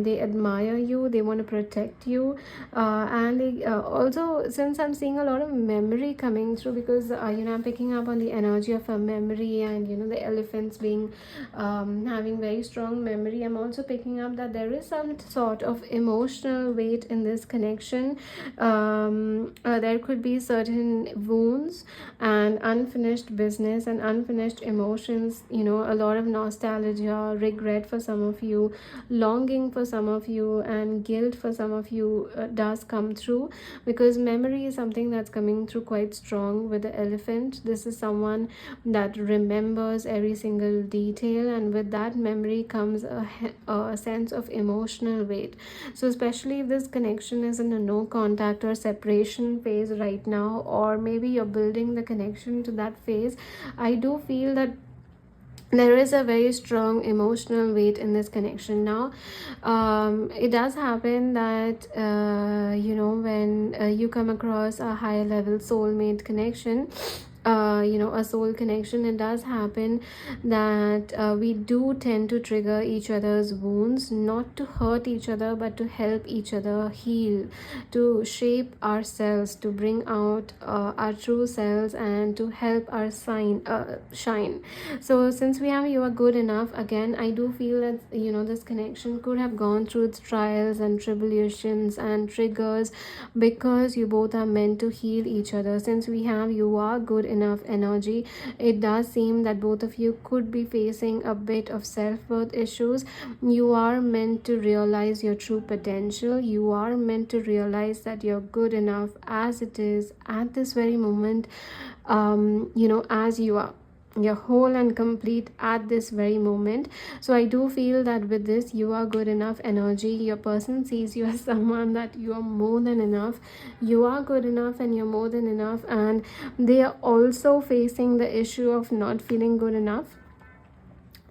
they admire you, they want to protect you, and they also, since I'm seeing a lot of memory coming through, because I'm picking up on the energy of a memory, and the elephants being having very strong memory. I'm also picking up that there is some sort of emotional weight in this connection. There could be certain wounds and unfinished business and unfinished emotions, a lot of nostalgia, regret for some of you, longing for some of you, and guilt for some of you does come through, because memory is something that's coming through quite strong with the elephant. This is someone that remembers every single detail, and with that memory comes a sense of emotional weight. So especially if this connection is in a no contact or separation phase right now, or maybe you're building the connection to that phase, I do feel that there is a very strong emotional weight in this connection. Now it does happen that when you come across a high level soulmate connection, a soul connection, it does happen that we do tend to trigger each other's wounds, not to hurt each other, but to help each other heal, to shape ourselves, to bring out our true selves, and to help our shine. So since we have You Are Good Enough, again, I do feel that this connection could have gone through its trials and tribulations and triggers, because you both are meant to heal each other. Since we have You Are Good Enough energy, it does seem that both of you could be facing a bit of self-worth issues. You are meant to realize your true potential. You are meant to realize that you're good enough as it is at this very moment, as you are. You're whole and complete at this very moment. So I do feel that with this You Are Good Enough energy, your person sees you as someone that you are more than enough. You are good enough and you're more than enough, and they are also facing the issue of not feeling good enough.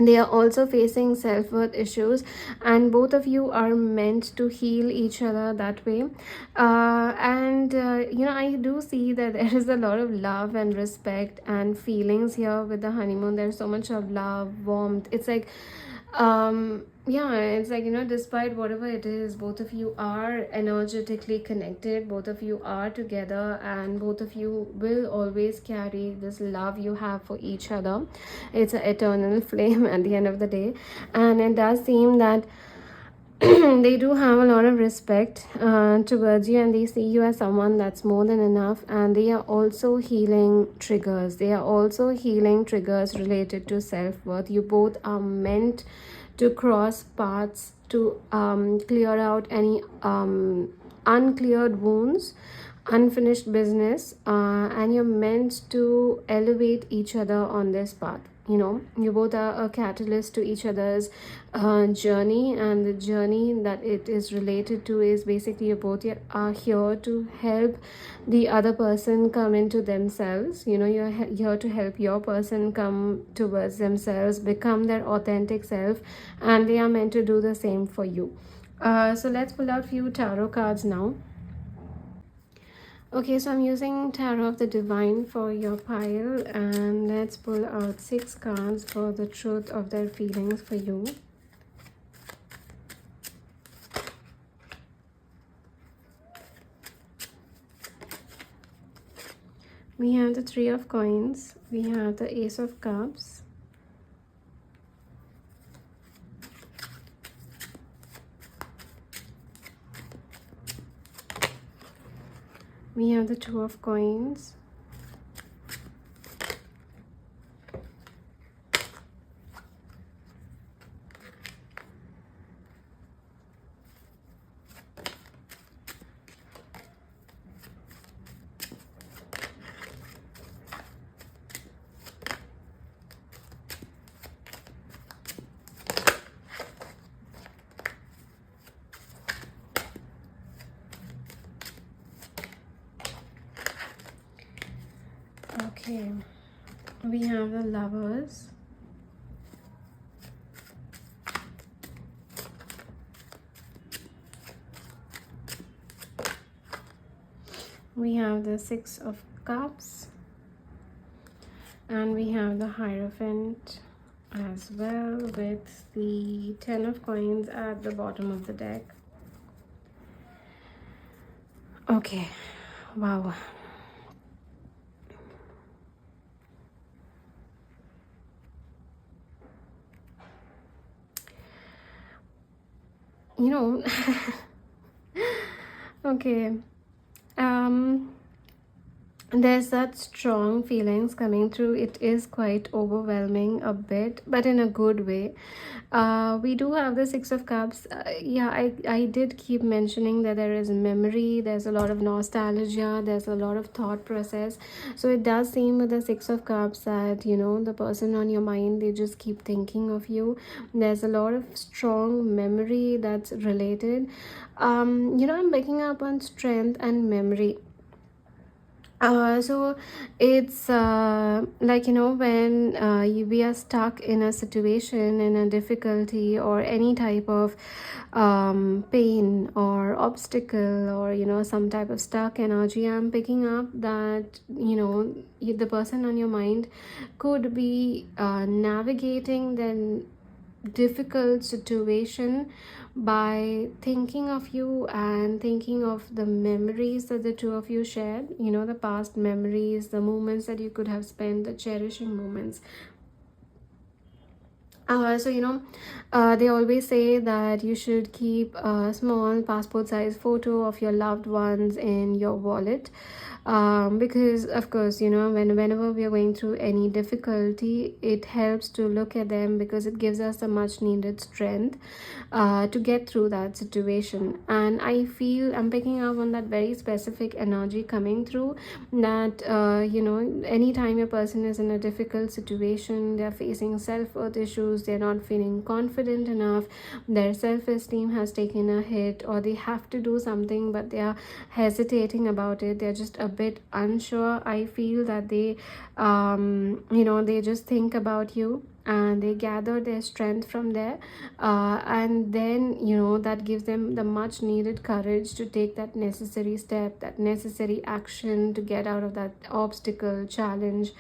They are also facing self-worth issues, and both of you are meant to heal each other that way. I do see that there is a lot of love and respect and feelings here with the honeymoon. There's so much of love, warmth. It's like it's like despite whatever it is, both of you are energetically connected, both of you are together, and both of you will always carry this love you have for each other. It's an eternal flame at the end of the day, and it does seem that they do have a lot of respect towards you, and they see you as someone that's more than enough. And they are also healing triggers. They are also healing triggers related to self-worth. You both are meant to cross paths to clear out any uncleared wounds, unfinished business, and you're meant to elevate each other on this path. You both are a catalyst to each other's journey, and the journey that it is related to is basically you both are here to help the other person come into themselves. You're here to help your person come towards themselves, become their authentic self, and they are meant to do the same for you. So let's pull out few tarot cards now. Okay, so I'm using Tarot of the Divine for your pile, and let's pull out 6 cards for the truth of their feelings for you. We have the 3 of Coins, we have the Ace of Cups, we have the 2 of Coins, okay, we have the Lovers, we have the 6 of Cups, And we have the Hierophant as well, with the 10 of coins at the bottom of the deck. Okay, wow. You know, okay. Um, there's that strong feelings coming through. It is quite overwhelming a bit, but in a good way. We do have the Six of Cups. Yeah, I did keep mentioning that there is memory, there's a lot of nostalgia, there's a lot of thought process. So it does seem with the Six of Cups that, you know, the person on your mind, they just keep thinking of you. There's a lot of strong memory that's related. You know, I'm picking up on strength and memory. So it's like, you know, when we are stuck in a situation, in a difficulty, or any type of pain or obstacle, or, you know, some type of stuck energy, I'm picking up that, you know, the person on your mind could be navigating the difficult situation by thinking of you and thinking of the memories that the two of you shared, you know, the past memories, the moments that you could have spent, the cherishing moments. So, you know, they always say that you should keep a small passport size photo of your loved ones in your wallet, because of course, you know, whenever we are going through any difficulty, it helps to look at them, because it gives us the much needed strength to get through that situation. And I feel I'm picking up on that very specific energy coming through, that you know, anytime a person is in a difficult situation, they're facing self-worth issues, they're not feeling confident enough, their self-esteem has taken a hit, or they have to do something but they are hesitating about it, they're just a bit unsure. I feel that they you know, they just think about you and they gather their strength from there, and then, you know, that gives them the much needed courage to take that necessary step, that necessary action to get out of that obstacle, challenge,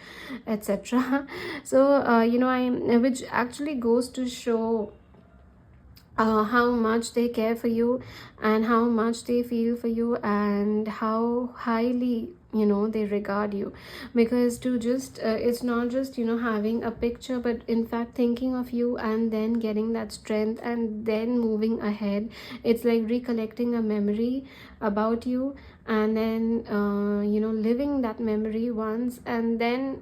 etc. So you know, which actually goes to show how much they care for you, and how much they feel for you, and how highly, you know, they regard you. Because to just it's not just, you know, having a picture, but in fact thinking of you and then getting that strength and then moving ahead. It's like recollecting a memory about you, and then you know, living that memory once, and then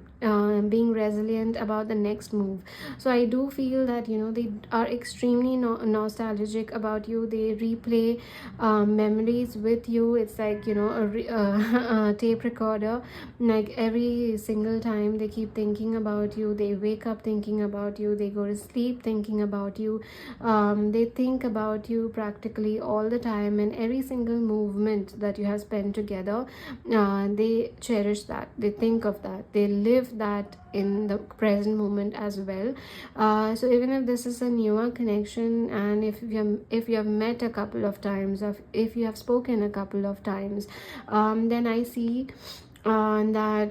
being resilient about the next move. So I do feel that, you know, they are extremely nostalgic about you. They replay memories with you. It's like, you know, a tape recorder. Like every single time they keep thinking about you, they wake up thinking about you, they go to sleep thinking about you. They think about you practically all the time, and every single movement that you have spent together, they cherish that, they think of that, they live that in the present moment as well. So even if this is a newer connection, and if you have met a couple of times, or if you have spoken a couple of times, then I see that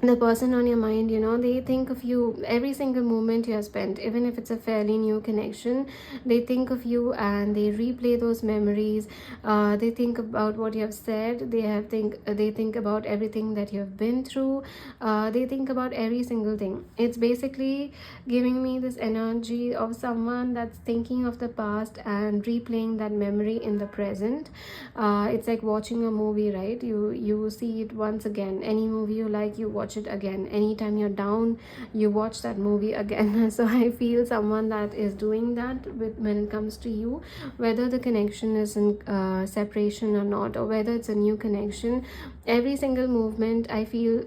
the person on your mind, you know, they think of you every single moment you have spent. Even if it's a fairly new connection, they think of you and they replay those memories. They think about what you have said, they think about everything that you have been through. They think about every single thing. It's basically giving me this energy of someone that's thinking of the past and replaying that memory in the present. It's like watching a movie, right? You see it once again. Any movie you like, you watch it again. Anytime you're down, you watch that movie again. So I feel someone that is doing that when it comes to you, whether the connection is in separation or not, or whether it's a new connection. Every single movement I feel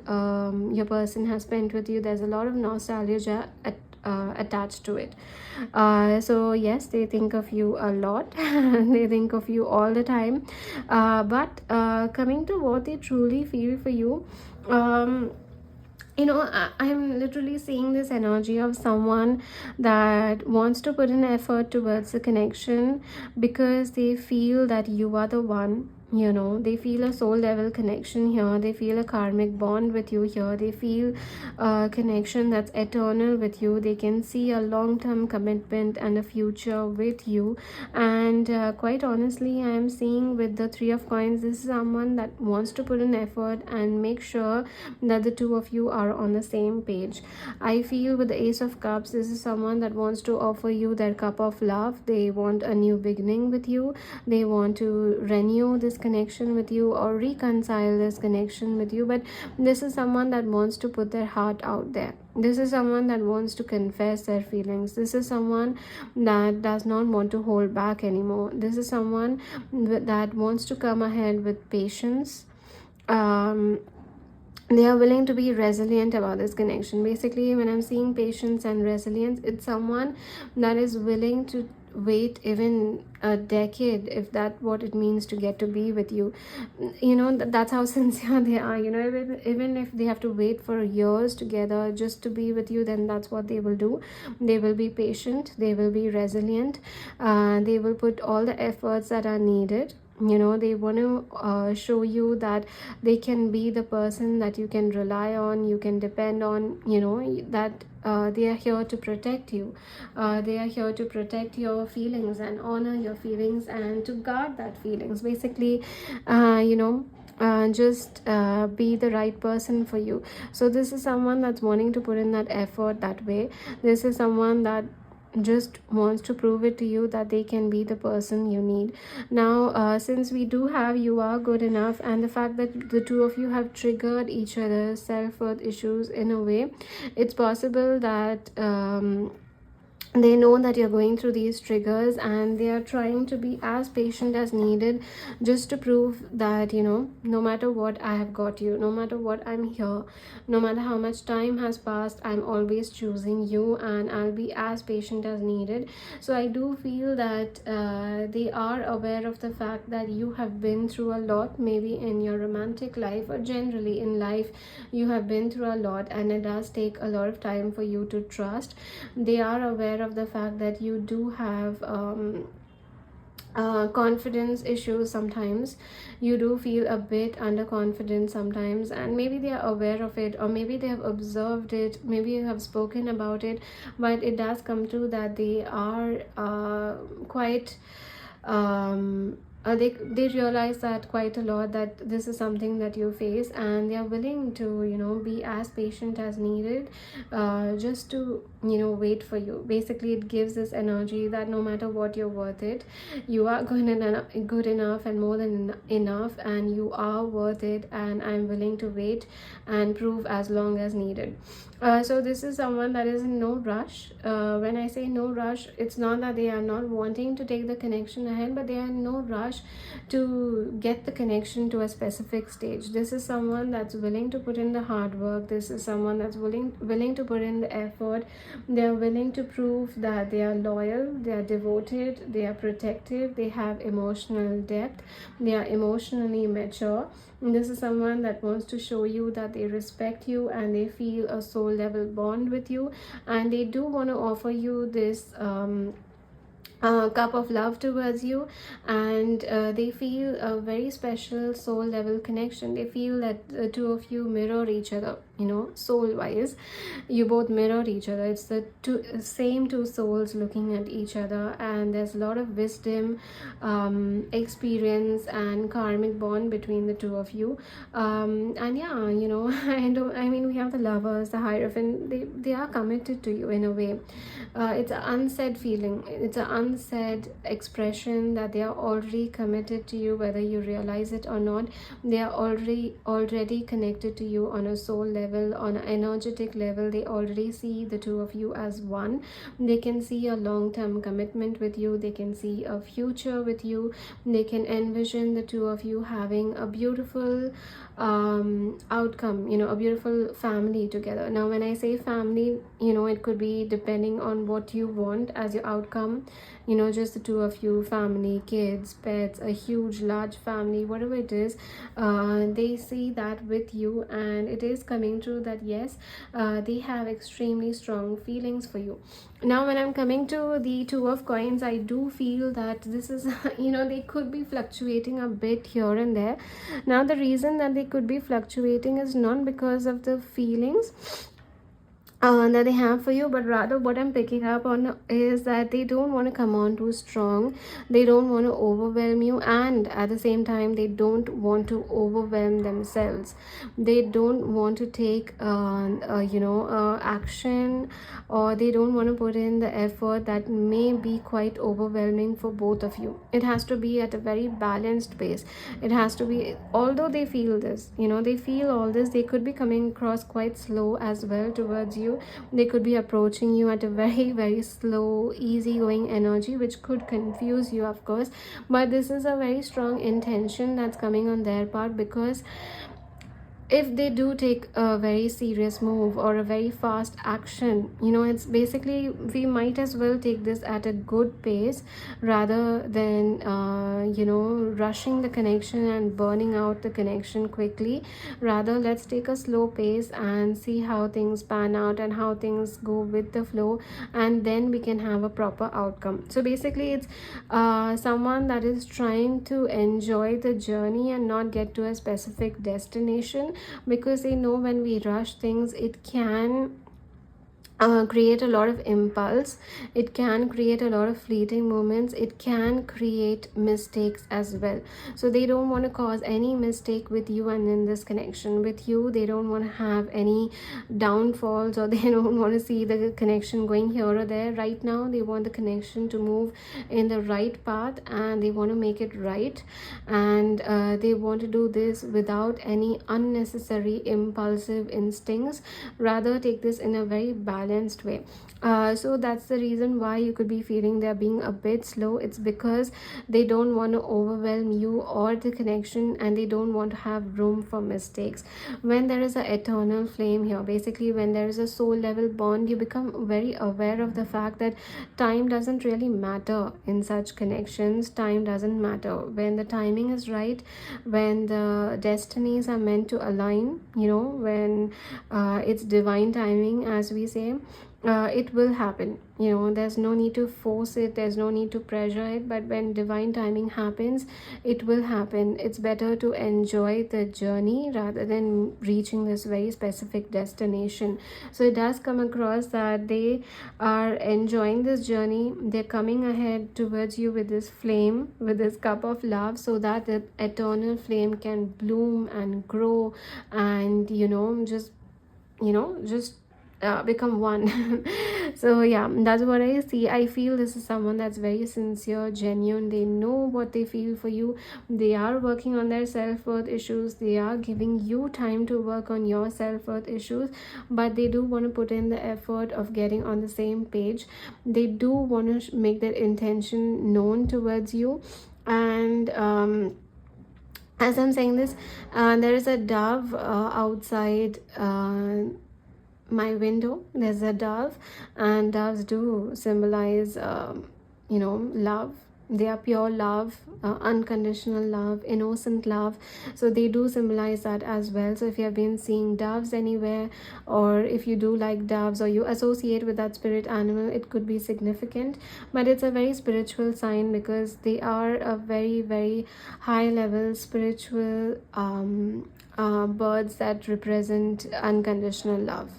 your person has spent with you, there's a lot of nostalgia attached to it. So yes, they think of you a lot. They think of you all the time. But coming to what they truly feel for you, you know, I'm literally seeing this energy of someone that wants to put an effort towards the connection, because they feel that you are the one you know, they feel a soul level connection here. They feel a karmic bond with you here. They feel a connection that's eternal with you. They can see a long-term commitment and a future with you. And quite honestly, I am seeing with the Three of Coins, this is someone that wants to put in effort and make sure that the two of you are on the same page. I feel with the Ace of Cups, this is someone that wants to offer you their cup of love. They want a new beginning with you. They want to renew this connection with you or reconcile this connection with you. But this is someone that wants to put their heart out there. This is someone that wants to confess their feelings. This is someone that does not want to hold back anymore. This is someone that wants to come ahead with patience. They are willing to be resilient about this connection. Basically, when I'm seeing patience and resilience, it's someone that is willing to wait even a decade, if that what it means to get to be with you. You know, that's how sincere they are. You know, even if they have to wait for years together just to be with you, then that's what they will do. They will be patient, they will be resilient, they will put all the efforts that are needed. You know, they want to show you that they can be the person that you can rely on, you can depend on. You know, that they are here to protect you. They are here to protect your feelings and honor your feelings and to guard that feelings. Basically, you know, just be the right person for you. So this is someone that's wanting to put in that effort that way. This is someone that just wants to prove it to you that they can be the person you need. Now, since we do have you are good enough, and the fact that the two of you have triggered each other's self-worth issues in a way, it's possible that they know that you're going through these triggers, and they are trying to be as patient as needed just to prove that, you know, no matter what, I have got you. No matter what, I'm here. No matter how much time has passed, I'm always choosing you, and I'll be as patient as needed. So I do feel that they are aware of the fact that you have been through a lot, maybe in your romantic life or generally in life. You have been through a lot, and it does take a lot of time for you to trust. They are aware of the fact that you do have confidence issues sometimes. You do feel a bit underconfident sometimes, and maybe they are aware of it, or maybe they have observed it, maybe you have spoken about it. But it does come true that they are quite they realize that quite a lot, that this is something that you face, and they are willing to, you know, be as patient as needed, just to, you know, wait for you. Basically, it gives this energy that no matter what, you're worth it. You are good enough and more than enough, and you are worth it, and I'm willing to wait and prove as long as needed. So this is someone that is in no rush. When I say no rush, it's not that they are not wanting to take the connection ahead, but they are in no rush to get the connection to a specific stage. This is someone that's willing to put in the hard work. This is someone that's willing to put in the effort. They are willing to prove that they are loyal, they are devoted, they are protective, they have emotional depth, they are emotionally mature. This is someone that wants to show you that they respect you, and they feel a soul level bond with you, and they do want to offer you this cup of love towards you, and they feel a very special soul level connection. They feel that the two of you mirror each other, you know, soul wise. You both mirror each other. It's the same two souls looking at each other, and there's a lot of wisdom, experience, and karmic bond between the two of you. And yeah, you know, I mean, we have the Lovers, the Hierophant. They are committed to you in a way. It's an unsaid feeling, it's an unsaid expression that they are already committed to you, whether you realize it or not. They are already connected to you on a soul level, on an energetic level. They already see the two of you as one. They can see a long-term commitment with you. They can see a future with you. They can envision the two of you having a beautiful outcome, you know, a beautiful family together. Now, when I say family, you know, it could be depending on what you want as your outcome. You know, just the two of you, family, kids, pets, a huge large family, whatever it is. They see that with you, and it is coming coming true that yes, they have extremely strong feelings for you. Now when I'm coming to the Two of Coins, I do feel that this is they could be fluctuating a bit here and there. Now the reason that they could be fluctuating is not because of the feelings that they have for you, but rather what I'm picking up on is that they don't want to come on too strong, they don't want to overwhelm you, and at the same time they don't want to overwhelm themselves. They don't want to take action, or they don't want to put in the effort that may be quite overwhelming for both of you. It has to be at a very balanced pace. It has to be, although they feel this, they feel all this, they could be coming across quite slow as well towards you. They could be approaching you at a very, very slow, easygoing energy, which could confuse you, of course. But this is a very strong intention that's coming on their part, because if they do take a very serious move or a very fast action, it's basically, we might as well take this at a good pace rather than rushing the connection and burning out the connection quickly. Rather, let's take a slow pace and see how things pan out and how things go with the flow, and then we can have a proper outcome. So basically, it's someone that is trying to enjoy the journey and not get to a specific destination, because they know when we rush things, it can create a lot of impulse, it can create a lot of fleeting moments, it can create mistakes as well. So they don't want to cause any mistake with you, and in this connection with you, they don't want to have any downfalls, or they don't want to see the connection going here or there. Right now they want the connection to move in the right path, and they want to make it right, and they want to do this without any unnecessary impulsive instincts. Rather, take this in a very balanced way. So that's the reason why you could be feeling they're being a bit slow. It's because they don't want to overwhelm you or the connection, and they don't want to have room for mistakes. When there is an eternal flame here, basically when there is a soul level bond, you become very aware of the fact that time doesn't really matter in such connections. Time doesn't matter when the timing is right, when the destinies are meant to align, when it's divine timing, as we say. It will happen. There's no need to force it, there's no need to pressure it, but when divine timing happens, it will happen. It's better to enjoy the journey rather than reaching this very specific destination. So it does come across that they are enjoying this journey. They're coming ahead towards you with this flame, with this cup of love, so that the eternal flame can bloom and grow, and just become one. So yeah, that's what I see. I feel this is someone that's very sincere, genuine. They know what they feel for you. They are working on their self-worth issues. They are giving you time to work on your self-worth issues, but they do want to put in the effort of getting on the same page. They do want to make their intention known towards you. And as I'm saying this, there is a dove outside my window. There's a dove, and doves do symbolize love. They are pure love, unconditional love, innocent love. So they do symbolize that as well. So if you have been seeing doves anywhere, or if you do like doves, or you associate with that spirit animal, it could be significant. But it's a very spiritual sign, because they are a very, very high level spiritual birds that represent unconditional love.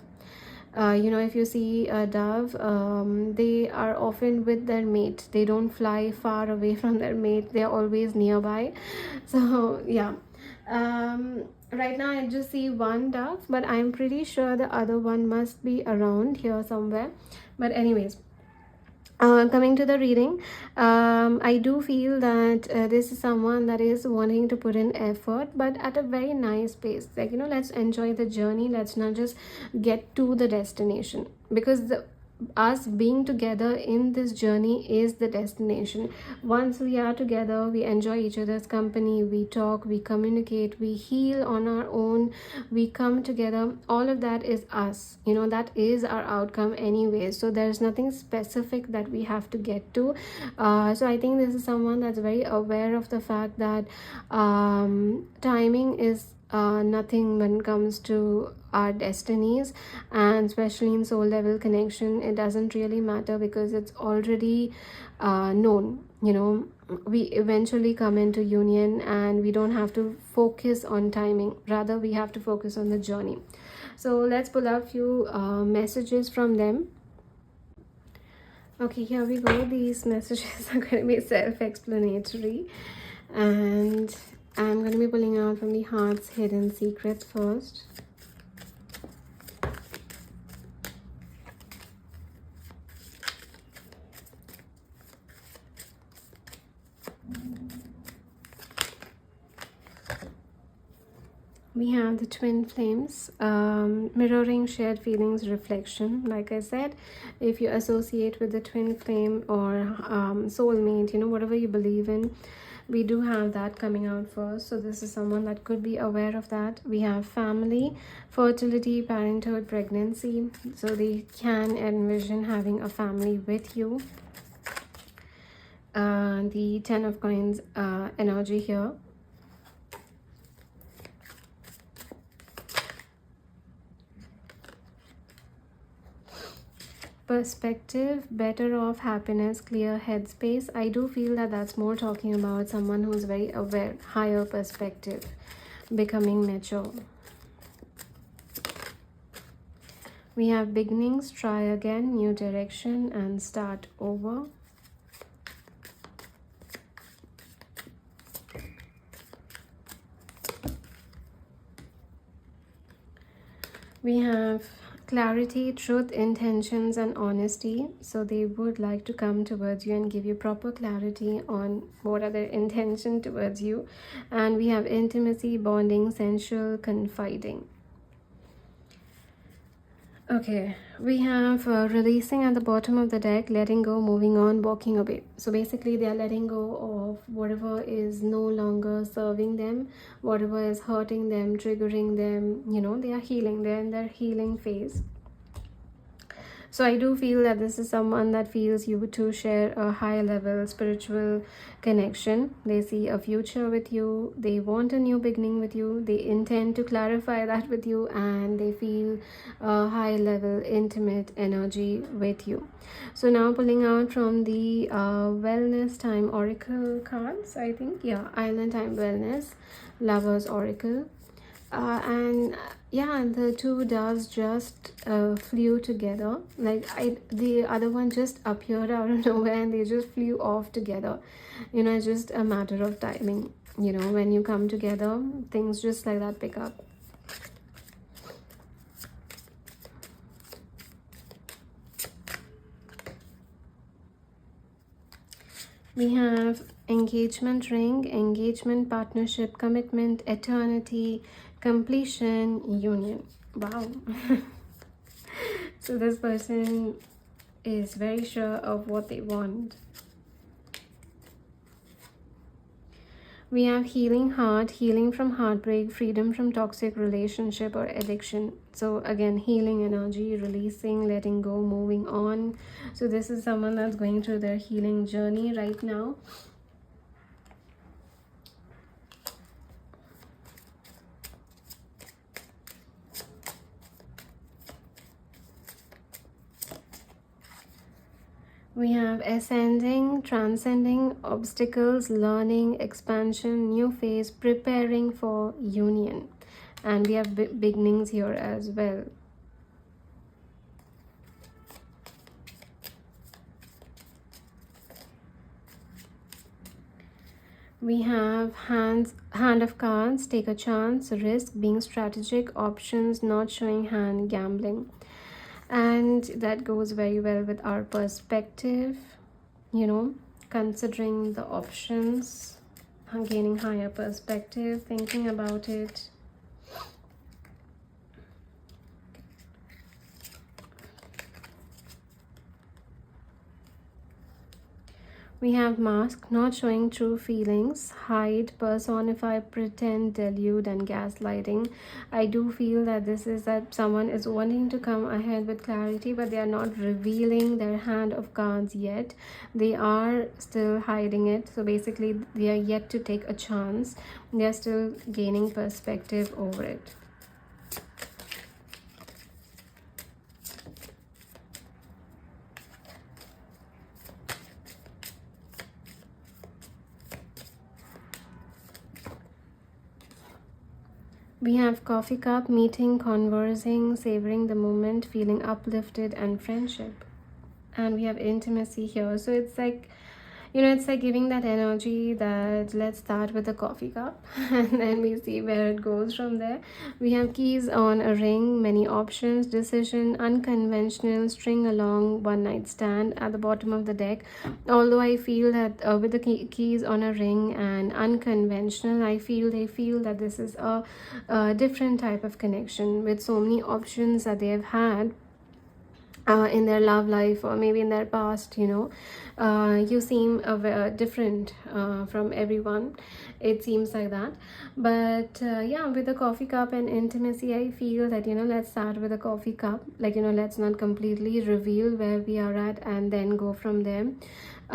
If you see a dove, they are often with their mate. They don't fly far away from their mate. They're always nearby. So yeah, right now I just see one dove, but I'm pretty sure the other one must be around here somewhere. But anyways, coming to the reading, I do feel that this is someone that is wanting to put in effort, but at a very nice pace. Like, let's enjoy the journey. Let's not just get to the destination, because us being together in this journey is the destination. Once we are together, we enjoy each other's company, we talk, we communicate, we heal on our own, we come together. All of that is us, that is our outcome anyway. So there's nothing specific that we have to get to. So I think this is someone that's very aware of the fact that timing is nothing when it comes to our destinies, and especially in soul level connection, it doesn't really matter because it's already known. We eventually come into union, and we don't have to focus on timing, rather we have to focus on the journey. So let's pull out a few messages from them. Okay, here we go. These messages are going to be self-explanatory, and I'm going to be pulling out from the heart's hidden secrets first. We have the twin flames, mirroring shared feelings, reflection. Like I said, if you associate with the twin flame or soulmate, whatever you believe in, we do have that coming out first. So this is someone that could be aware of that. We have family, fertility, parenthood, pregnancy. So they can envision having a family with you. The 10 of coins energy here. Perspective, better off, happiness, clear headspace. I do feel that that's more talking about someone who's very aware, higher perspective, becoming mature. We have beginnings, try again, new direction, and start over. We have clarity, truth, intentions, and honesty. So they would like to come towards you and give you proper clarity on what are their intention towards you. And we have intimacy, bonding, sensual, confiding. Okay, we have releasing at the bottom of the deck, letting go, moving on, walking away. So basically they are letting go of whatever is no longer serving them, whatever is hurting them, triggering them. They are healing. They're in their healing phase. So I do feel that this is someone that feels you to share a high level spiritual connection. They see a future with you. They want a new beginning with you. They intend to clarify that with you, and they feel a high level intimate energy with you. So now pulling out from the wellness time oracle cards, I think. Yeah, island time wellness, lovers oracle. And yeah, the two doves just flew together. Like the other one just appeared out of nowhere, and they just flew off together. It's just a matter of timing. When you come together, things just like that pick up. We have engagement ring, engagement, partnership, commitment, eternity, completion, union. Wow. So this person is very sure of what they want. We have healing heart, healing from heartbreak, freedom from toxic relationship or addiction. So again, healing energy, releasing, letting go, moving on. So this is someone that's going through their healing journey right now. We have ascending, transcending, obstacles, learning, expansion, new phase, preparing for union. And we have beginnings here as well. We have hand of cards, take a chance, risk, being strategic, options, not showing hand, gambling. And that goes very well with our perspective, considering the options, gaining higher perspective, thinking about it. We have mask, not showing true feelings, hide, personify, pretend, delude, and gaslighting. I do feel that this is that someone is wanting to come ahead with clarity, but they are not revealing their hand of cards yet. They are still hiding it. So basically, they are yet to take a chance. They are still gaining perspective over it. We have coffee cup, meeting, conversing, savoring the moment, feeling uplifted, and friendship. And we have intimacy here. So it's like, it's like giving that energy that let's start with a coffee cup and then we see where it goes from there. We have keys on a ring, many options, decision, unconventional, string along, one night stand at the bottom of the deck. Although I feel that with the keys on a ring and unconventional, they feel that this is a different type of connection with so many options that they have had in their love life or maybe in their past. You seem different from everyone. It seems like that. But yeah, with the coffee cup and intimacy, I feel that let's start with a coffee cup. Like, let's not completely reveal where we are at and then go from there.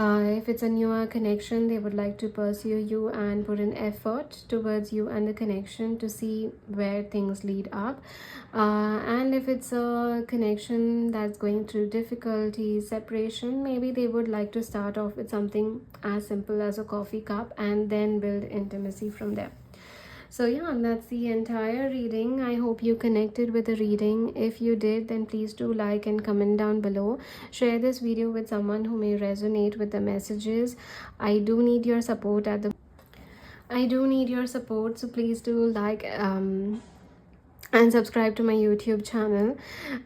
If it's a newer connection, they would like to pursue you and put an effort towards you and the connection to see where things lead up. And if it's a connection that's going through difficulty, separation, maybe they would like to start off with something as simple as a coffee cup and then build intimacy from there. So yeah, that's the entire reading. I hope you connected with the reading. If you did, then please do like and comment down below. Share this video with someone who may resonate with the messages. I do need your support so please do like and subscribe to my YouTube channel,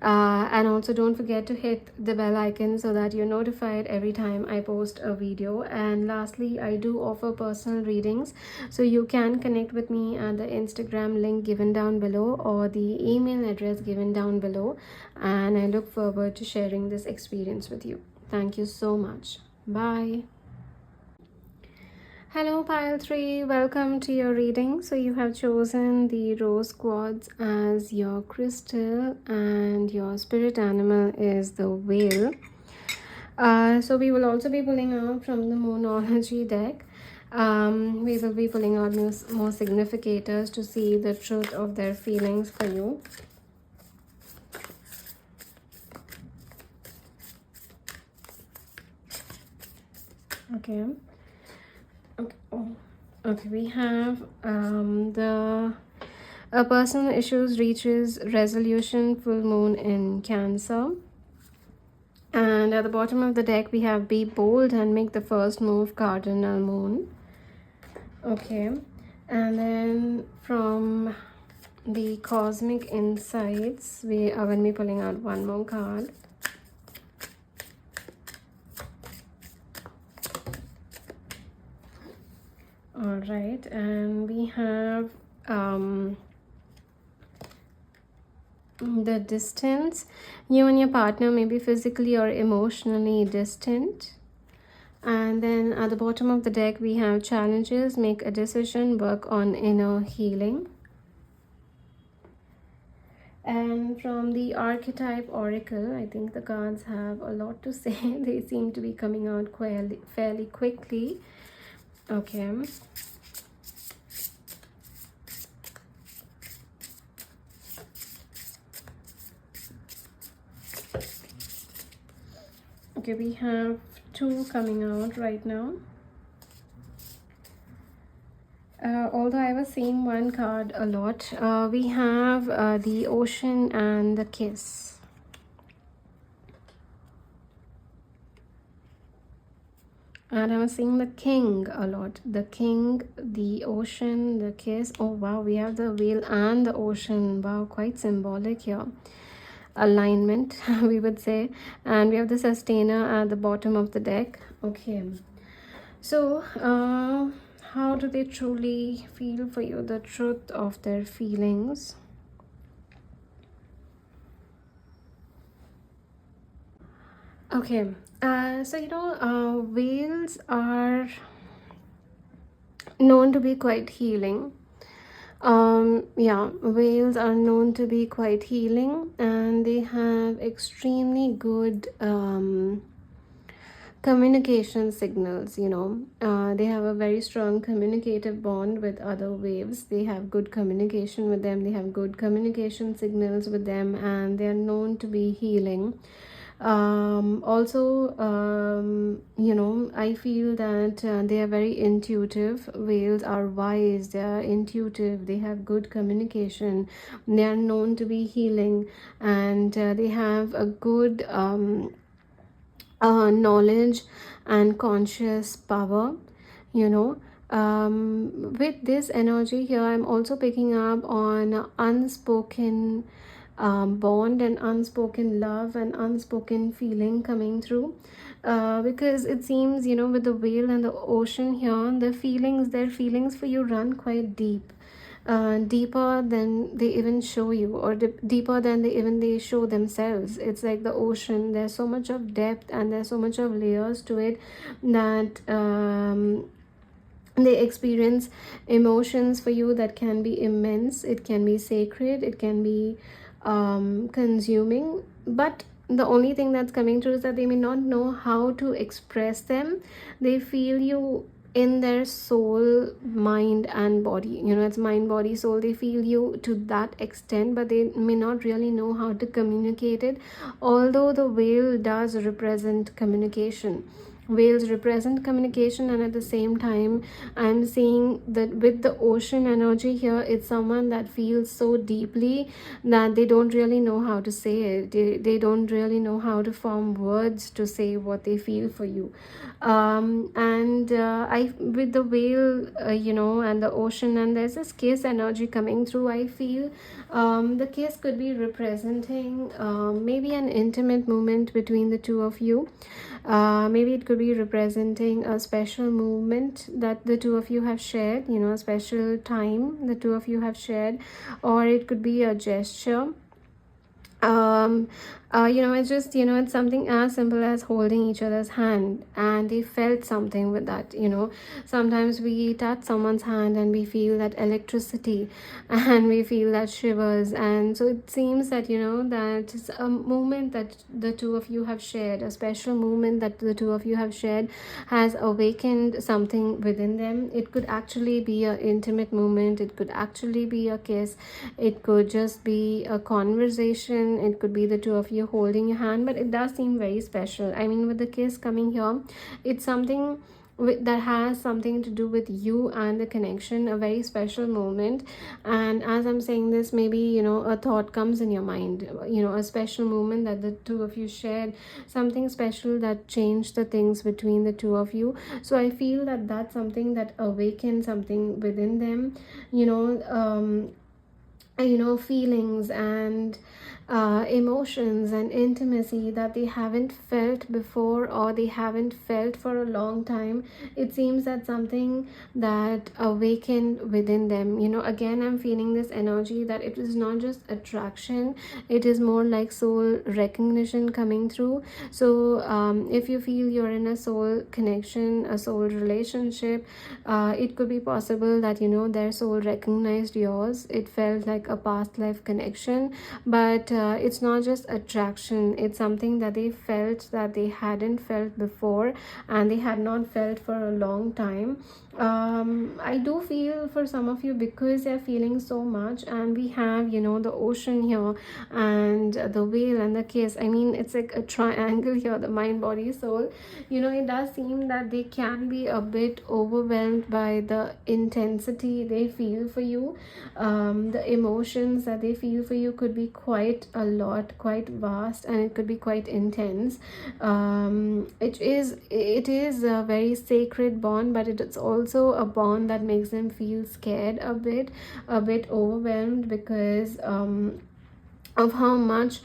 and also don't forget to hit the bell icon so that you're notified every time I post a video. And lastly, I do offer personal readings, so you can connect with me at the Instagram link given down below or the email address given down below, and I look forward to sharing this experience with you. Thank you so much. Bye. Hello pile 3, welcome to your reading. So you have chosen the rose quartz as your crystal and your spirit animal is the whale. So we will also be pulling out from the Moonology deck. We will be pulling out more significators to see the truth of their feelings for you. Okay. Okay, we have personal issues reaches resolution, full moon in Cancer. And at the bottom of the deck, we have be bold and make the first move, cardinal moon. Okay, and then from the cosmic insights, we are going to be pulling out one more card. All right, and we have the distance. You and your partner may be physically or emotionally distant. And then at the bottom of the deck, we have challenges, make a decision, work on inner healing. And from the archetype oracle, I think the cards have a lot to say. They seem to be coming out fairly quickly. Okay. Okay, we have two coming out right now. Although I was seeing one card a lot, we have the ocean and the kiss. And I was seeing the king a lot. The king, the ocean, the kiss. Oh wow, we have the whale and the ocean. Wow, quite symbolic here. Alignment, we would say. And we have the sustainer at the bottom of the deck. Okay. So, how do they truly feel for you? The truth of their feelings. Okay. So whales are known to be quite healing. Yeah, whales are known to be quite healing, and they have extremely good communication signals. They have a very strong communicative bond with other waves. They have good communication with them, they have good communication signals with them, and they are known to be healing. Also, I feel that they are very intuitive. Whales are wise, they are intuitive, they have good communication, they are known to be healing, and they have a good knowledge and conscious power. you know with this energy here, I'm also picking up on unspoken bond and unspoken love and unspoken feeling coming through, because it seems, with the whale and the ocean here, their feelings for you run quite deep, deeper than they even show you, or deeper than they show themselves. It's like the ocean, there's so much of depth and there's so much of layers to it, that they experience emotions for you that can be immense, it can be sacred, it can be consuming. But the only thing that's coming through is that they may not know how to express them. They feel you in their soul, mind and body. It's mind, body, soul. They feel you to that extent, but they may not really know how to communicate it. Although the whale does represent communication, whales represent communication, and at the same time, I'm seeing that with the ocean energy here, it's someone that feels so deeply that they don't really know how to say it. They don't really know how to form words to say what they feel for you. And I with the whale, and the ocean, and there's this kiss energy coming through, I feel. The kiss could be representing maybe an intimate moment between the two of you. Maybe it could be representing a special movement that the two of you have shared, a special time the two of you have shared, or it could be a gesture. um it's just, it's something as simple as holding each other's hand, and they felt something with that. Sometimes we touch someone's hand and we feel that electricity and we feel that shivers, and so it seems that, that it's a moment that the two of you have shared, a special moment that the two of you have shared, has awakened something within them. It could actually be an intimate moment, it could actually be a kiss, it could just be a conversation, it could be the two of you holding your hand, but it does seem very special. I mean, with the kiss coming here, it's something that has something to do with you and the connection, a very special moment. And as I'm saying this, maybe, a thought comes in your mind, a special moment that the two of you shared, something special that changed the things between the two of you. So I feel that that's something that awakened something within them, feelings and emotions and intimacy that they haven't felt before, or they haven't felt for a long time. It seems that something that awakened within them. Again, I'm feeling this energy that it is not just attraction, it is more like soul recognition coming through. So if you feel you're in a soul connection, a soul relationship, it could be possible that, their soul recognized yours. It felt like a past life connection, but it's not just attraction, it's something that they felt that they hadn't felt before, and they had not felt for a long time. I do feel for some of you, because they're feeling so much, and we have, the ocean here and the whale and the kiss. I mean, it's like a triangle here, the mind, body, soul. It does seem that they can be a bit overwhelmed by the intensity they feel for you. The emotions that they feel for you could be quite a lot, quite vast, and it could be quite intense. It is a very sacred bond, but it is also a bond that makes them feel scared a bit overwhelmed, because of how much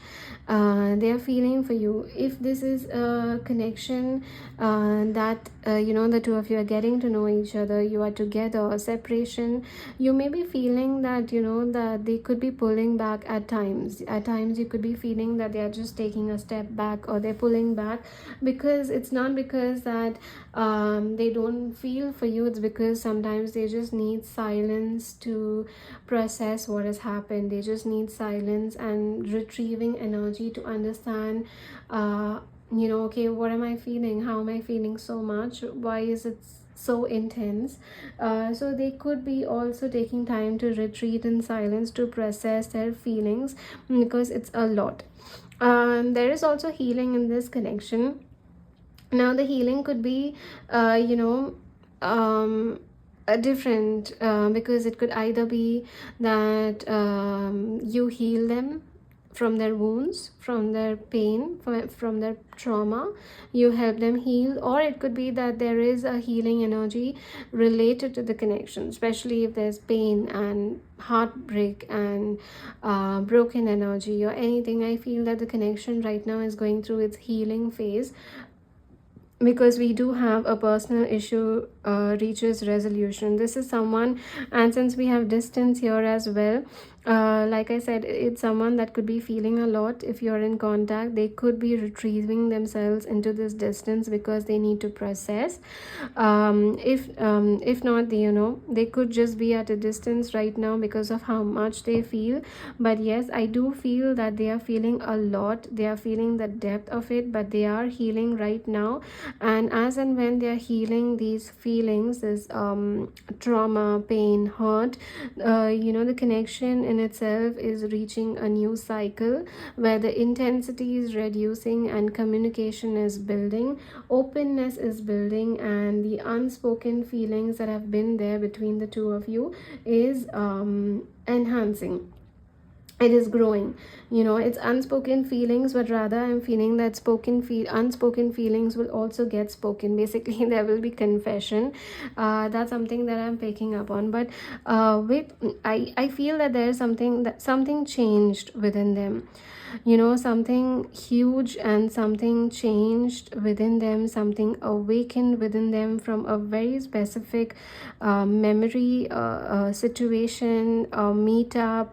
they are feeling for you. If this is a connection that the two of you are getting to know each other, you are together, or separation, you may be feeling that that they could be pulling back at times. At times you could be feeling that they are just taking a step back, or they're pulling back, because it's not because that they don't feel for you. It's because sometimes they just need silence to process what has happened. They just need silence and retrieving energy to understand, okay, what am I feeling? How am I feeling so much? Why is it so intense? So they could be also taking time to retreat in silence to process their feelings, because it's a lot. There is also healing in this connection. Now the healing could be a different, because it could either be that you heal them from their wounds, from their pain, from their trauma. You help them heal, or it could be that there is a healing energy related to the connection, especially if there's pain and heartbreak and broken energy or anything. I feel that the connection right now is going through its healing phase, because we do have a personal issue reaches resolution. This is someone, and since we have distance here as well, like I said, it's someone that could be feeling a lot. If you're in contact, they could be retrieving themselves into this distance because they need to process. If not, they could just be at a distance right now because of how much they feel. But yes, I do feel that they are feeling a lot. They are feeling the depth of it, but they are healing right now. And as and when they are healing these feelings, this trauma, pain, hurt, the connection in itself is reaching a new cycle where the intensity is reducing and communication is building, openness is building, and the unspoken feelings that have been there between the two of you is enhancing. It is growing. It's unspoken feelings, but rather I'm feeling that unspoken feelings will also get spoken. Basically there will be confession. That's something that I'm picking up on. But with I feel that there is something changed within them. Something huge and something changed within them, something awakened within them from a very specific memory, situation, meetup,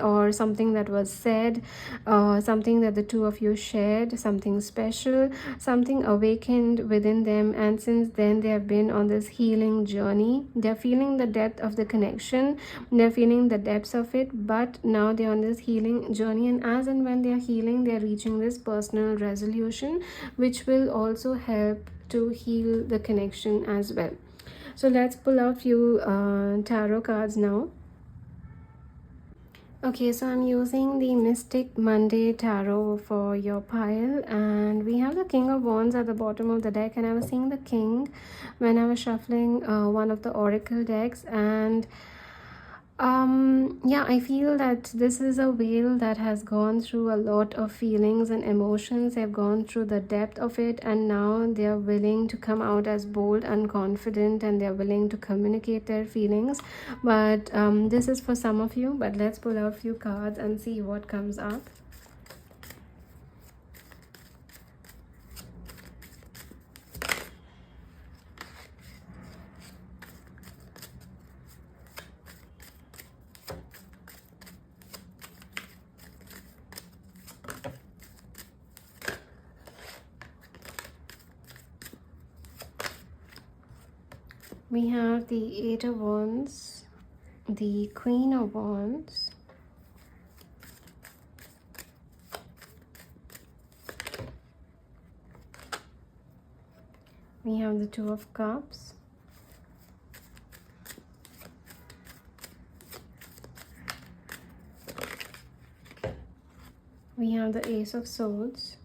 or something that was said, something that the two of you shared, something special, something awakened within them. And since then they have been on this healing journey. They're feeling the depth of the connection, they're feeling the depths of it, but now they're on this healing journey. And as and when they are healing, they are reaching this personal resolution, which will also help to heal the connection as well. So let's pull out few tarot cards now. Okay, so I'm using the Mystic Monday Tarot for your pile, and we have the King of Wands at the bottom of the deck, and I was seeing the King when I was shuffling one of the Oracle decks. And yeah, I feel that this is a whale that has gone through a lot of feelings and emotions. They've gone through the depth of it, and now they are willing to come out as bold and confident, and they're willing to communicate their feelings. But this is for some of you. But let's pull out a few cards and see what comes up. We have the Eight of Wands, the Queen of Wands, we have the Two of Cups, we have the Ace of Swords,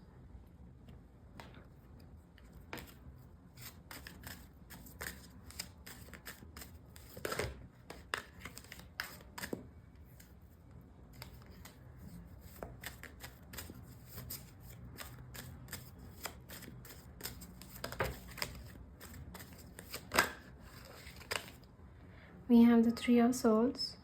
we have the Three of Swords,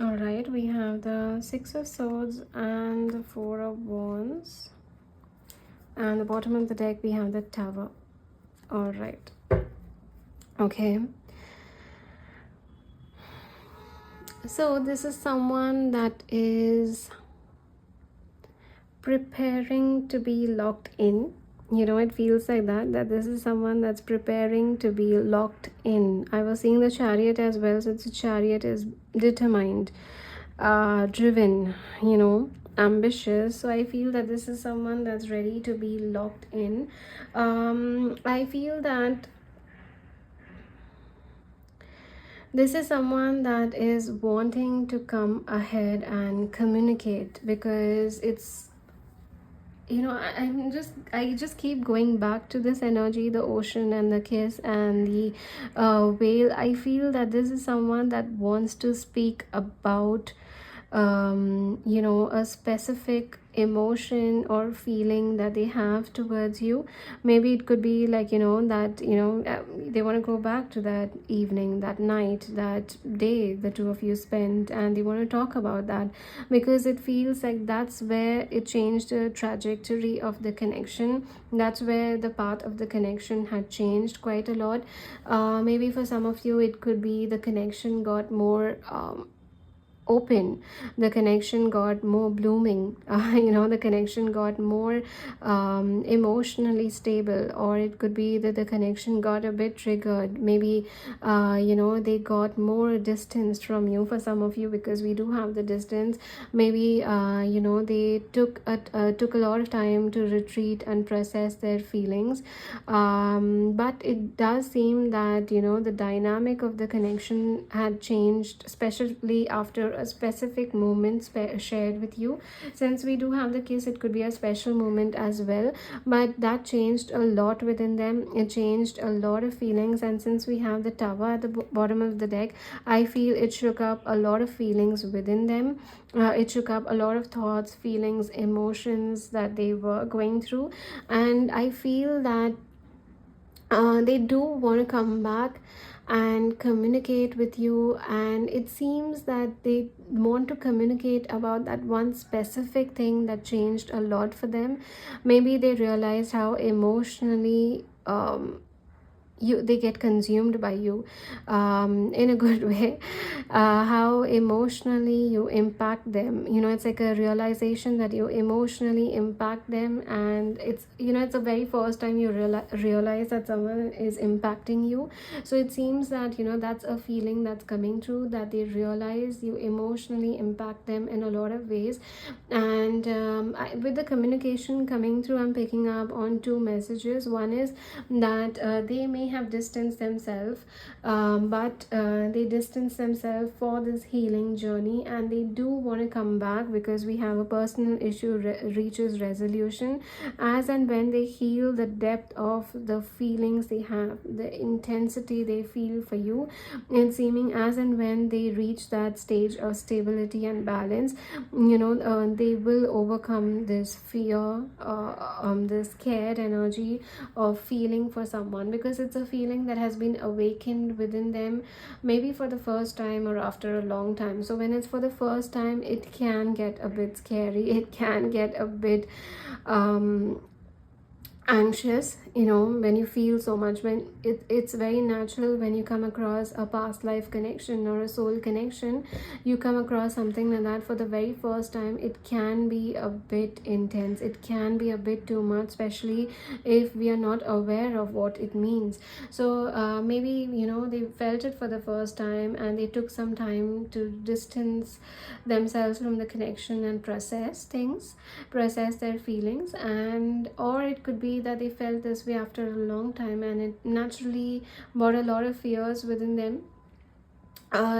All right, we have the Six of Swords and the Four of Wands, and the bottom of the deck we have the Tower. All right, okay. So this is someone that is preparing to be locked in. You know, it feels like that this is someone that's preparing to be locked in. I was seeing the Chariot as well, so the Chariot is determined, driven, you know, ambitious. So I feel that this is someone that's ready to be locked in. I feel that this is someone that is wanting to come ahead and communicate, because it's, you know, I just keep going back to this energy, the ocean and the kiss and the whale. I feel that this is someone that wants to speak about you know, a specific emotion or feeling that they have towards you. Maybe it could be like, you know, that, you know, they want to go back to that evening, that night, that day the two of you spent, and they want to talk about that, because it feels like that's where it changed the trajectory of the connection. That's where the path of the connection had changed quite a lot. Maybe for some of you it could be the connection got more open, the connection got more blooming, you know, the connection got more emotionally stable, or it could be that the connection got a bit triggered. Maybe you know, they got more distance from you, for some of you, because we do have the distance. Maybe you know, they took a lot of time to retreat and process their feelings, but it does seem that, you know, the dynamic of the connection had changed, especially after a specific moment shared with you. Since we do have the kiss, it could be a special moment as well, but that changed a lot within them. It changed a lot of feelings, and since we have the Tower at the bottom of the deck, I feel it shook up a lot of feelings within them. It shook up a lot of thoughts, feelings, emotions that they were going through, and I feel that they do want to come back and communicate with you, and it seems that they want to communicate about that one specific thing that changed a lot for them. Maybe they realized how emotionally they get consumed by you, in a good way, how emotionally you impact them. You know, it's like a realization that you emotionally impact them, and it's, you know, it's the very first time you realize that someone is impacting you. So it seems that, you know, that's a feeling that's coming through, that they realize you emotionally impact them in a lot of ways. And with the communication coming through, I'm picking up on two messages. One is that they may have distanced themselves, but they distance themselves for this healing journey, and they do want to come back, because we have a personal issue reaches resolution as and when they heal the depth of the feelings they have, the intensity they feel for you, and seeming as and when they reach that stage of stability and balance, you know, they will overcome this fear, this scared energy of feeling for someone, because it's a feeling that has been awakened within them, maybe for the first time or after a long time. So when it's for the first time, it can get a bit scary, it can get a bit anxious, you know, when you feel so much. When it's very natural when you come across a past life connection or a soul connection, you come across something like that for the very first time, it can be a bit intense, it can be a bit too much, especially if we are not aware of what it means. So maybe, you know, they felt it for the first time, and they took some time to distance themselves from the connection and process things, process their feelings. And or it could be that they felt this way after a long time, and it naturally brought a lot of fears within them.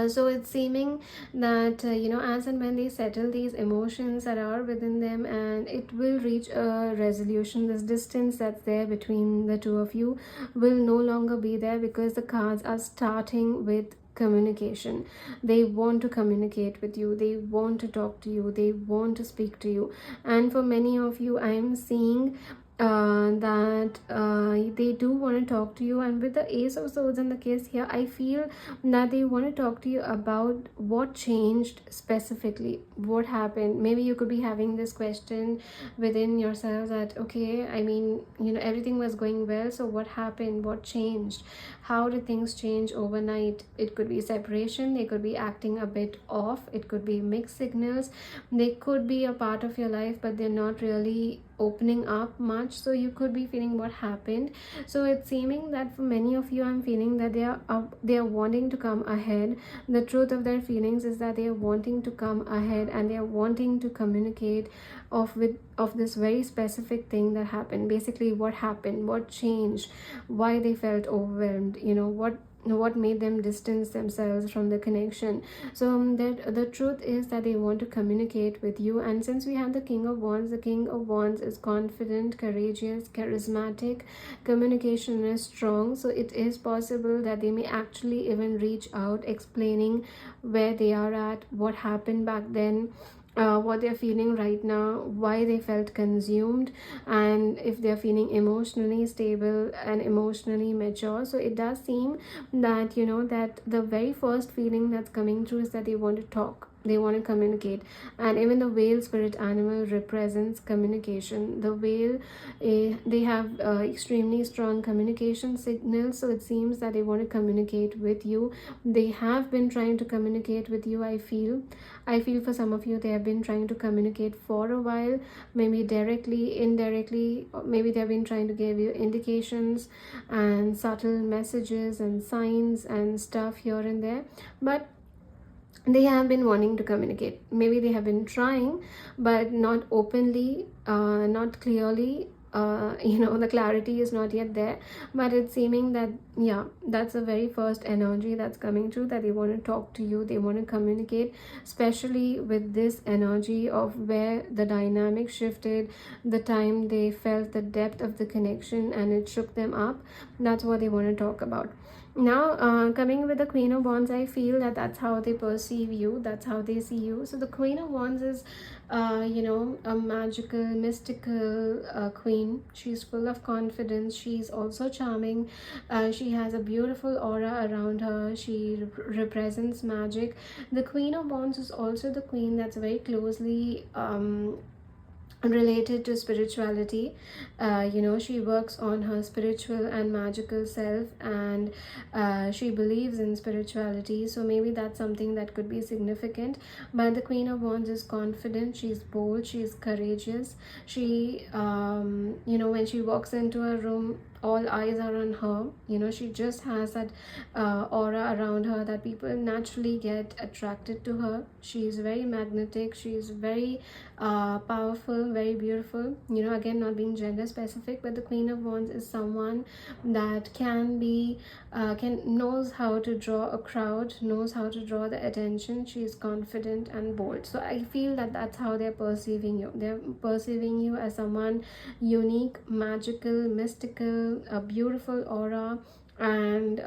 So it's seeming that, you know, as and when they settle these emotions that are within them, and it will reach a resolution, this distance that's there between the two of you will no longer be there, because the cards are starting with communication. They want to communicate with you, they want to talk to you, they want to speak to you. And for many of you, I am seeing that they do want to talk to you. And with the Ace of Swords in the case here, I feel that they want to talk to you about what changed specifically, what happened. Maybe you could be having this question within yourselves that, okay, I mean, everything was going well, so what happened, what changed, how did things change overnight? It could be separation, they could be acting a bit off, it could be mixed signals, they could be a part of your life but they're not really opening up much, so you could be feeling what happened. So it's seeming that for many of you, I'm feeling that they are wanting to come ahead. The truth of their feelings is that they are wanting to come ahead and they are wanting to communicate of this very specific thing that happened. Basically, what happened, what changed, why they felt overwhelmed, what made them distance themselves from the connection. So that the truth is that they want to communicate with you. And since we have the King of Wands, the King of Wands is confident, courageous, charismatic, communication is strong, so it is possible that they may actually even reach out explaining where they are at, what happened back then, what they're feeling right now, why they felt consumed, and if they're feeling emotionally stable and emotionally mature. So it does seem that that the very first feeling that's coming through is that they want to talk, they want to communicate. And even the whale spirit animal represents communication. The whale, they have extremely strong communication signals, so it seems that they want to communicate with you. They have been trying to communicate with you. I feel for some of you they have been trying to communicate for a while, maybe directly, indirectly, or maybe they have been trying to give you indications and subtle messages and signs and stuff here and there. But they have been wanting to communicate. Maybe they have been trying, but not openly, not clearly. The clarity is not yet there, but it's seeming that, yeah, that's the very first energy that's coming through, that they want to talk to you, they want to communicate, especially with this energy of where the dynamic shifted, the time they felt the depth of the connection and it shook them up. That's what they want to talk about. Now, coming with the Queen of Wands, I feel that that's how they perceive you, that's how they see you. So the Queen of Wands is a magical, mystical queen. She's full of confidence, she's also charming, she has a beautiful aura around her, she represents magic. The Queen of Wands is also the queen that's very closely related to spirituality. She works on her spiritual and magical self, and she believes in spirituality, so maybe that's something that could be significant. But the Queen of Wands is confident, she's bold, she's courageous. She when she walks into a room, all eyes are on her. She just has that aura around her that people naturally get attracted to her. She's very magnetic, she's very powerful, very beautiful. Again, not being gender specific, but the Queen of Wands is someone that knows how to draw a crowd, knows how to draw the attention. She is confident and bold. So I feel that that's how they're perceiving you. They're perceiving you as someone unique, magical, mystical, a beautiful aura, and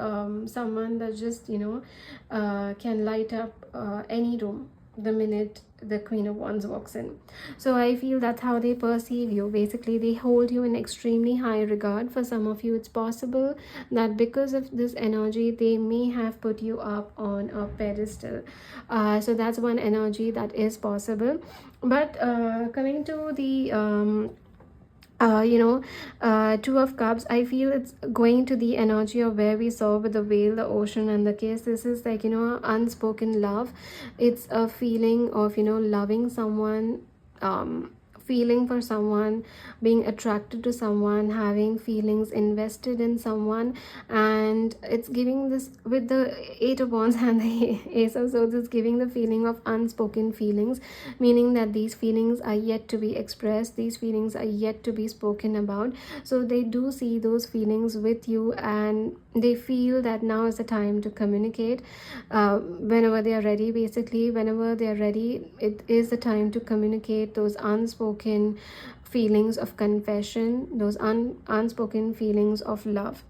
someone that just can light up any room the minute the Queen of Wands walks in. So I feel that's how they perceive you. Basically, they hold you in extremely high regard. For some of you, it's possible that because of this energy, they may have put you up on a pedestal. So that's one energy that is possible. But coming to the Two of Cups, I feel it's going to the energy of where we saw with the whale, the ocean, and the kiss. This is like unspoken love. It's a feeling of loving someone, feeling for someone, being attracted to someone, having feelings invested in someone. And it's giving this with the Eight of Wands and the Ace of Swords, it's giving the feeling of unspoken feelings, meaning that these feelings are yet to be expressed, these feelings are yet to be spoken about. So they do see those feelings with you, and they feel that now is the time to communicate. Whenever they are ready, basically, whenever they are ready, it is the time to communicate those unspoken feelings of confession, those unspoken feelings of love.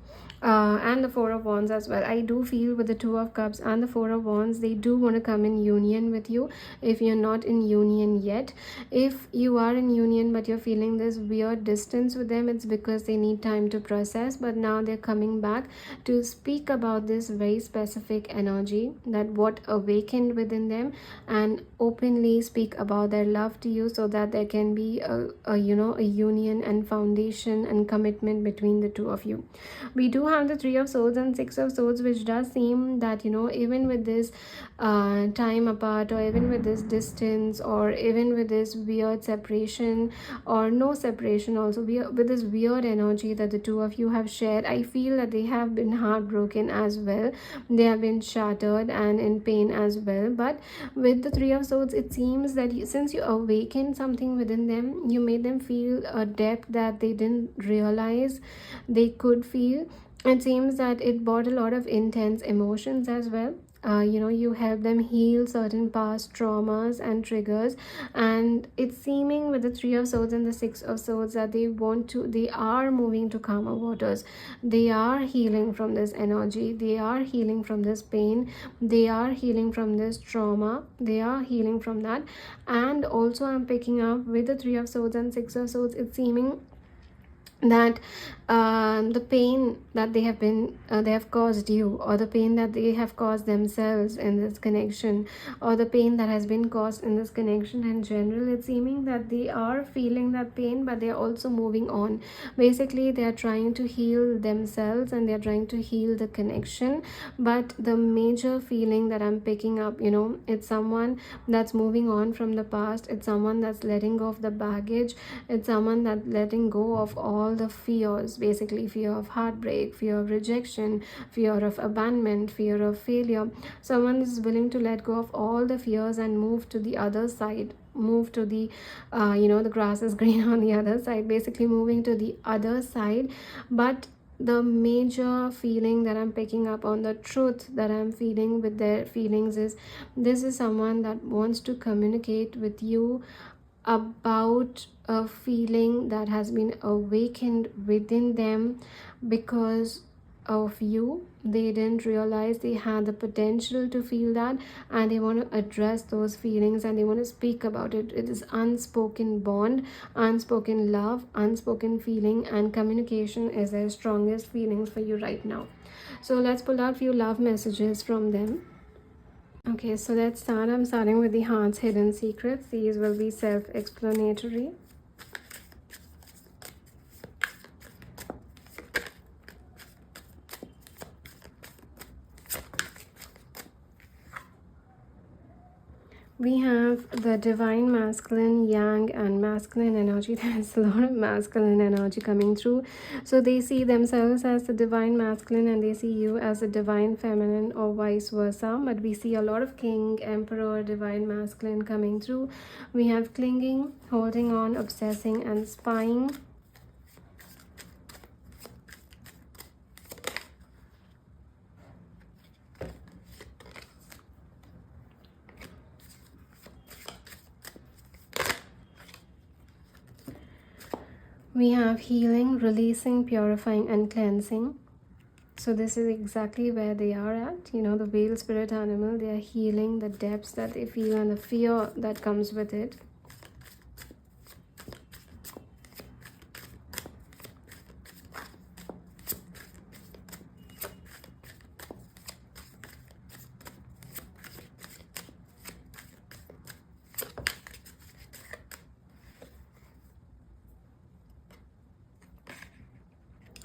and the Four of Wands as well. I do feel with the Two of Cups and the Four of Wands, they do want to come in union with you if you're not in union yet. If you are in union but you're feeling this weird distance with them, it's because they need time to process, but now they're coming back to speak about this very specific energy, that what awakened within them, and openly speak about their love to you, so that there can be a union and foundation and commitment between the two of you. We do have the Three of Swords and Six of Swords, which does seem that, even with this time apart, or even with this distance, or even with this weird separation or no separation also, with this weird energy that the two of you have shared, I feel that they have been heartbroken as well. They have been shattered and in pain as well. But with the Three of Swords, it seems that since you awakened something within them, you made them feel a depth that they didn't realize they could feel. It seems that it brought a lot of intense emotions as well. You help them heal certain past traumas and triggers, and it's seeming with the Three of Swords and the Six of Swords that they are moving to calmer waters. They are healing from this energy, they are healing from this pain, they are healing from this trauma, they are healing from that. And also I'm picking up with the Three of Swords and Six of Swords, it's seeming that the pain that they have caused you, or the pain that they have caused themselves in this connection, or the pain that has been caused in this connection in general, it's seeming that they are feeling that pain, but they are also moving on. Basically, they are trying to heal themselves and they are trying to heal the connection. But the major feeling that I'm picking up, it's someone that's moving on from the past, it's someone that's letting go of the baggage, it's someone that's letting go of all the fears, basically fear of heartbreak, fear of rejection, fear of abandonment, fear of failure. Someone is willing to let go of all the fears and move to the other side, move to the the grass is green on the other side, basically moving to the other side. But the major feeling that I'm picking up on, the truth that I'm feeling with their feelings, is this is someone that wants to communicate with you about a feeling that has been awakened within them because of you. They didn't realize they had the potential to feel that, and they want to address those feelings and they want to speak about it. It is unspoken bond, unspoken love, unspoken feeling, and communication is their strongest feelings for you right now. So let's pull out few love messages from them. Okay, so let's start. I'm starting with the heart's hidden secrets. These will be self-explanatory. We have the divine masculine, yang, and masculine energy. There's a lot of masculine energy coming through. So they see themselves as the divine masculine and they see you as the divine feminine, or vice versa. But we see a lot of king, emperor, divine masculine coming through. We have clinging, holding on, obsessing, and spying. We have healing, releasing, purifying, and cleansing. So this is exactly where they are at. The whale spirit animal, they are healing the depths that they feel and the fear that comes with it.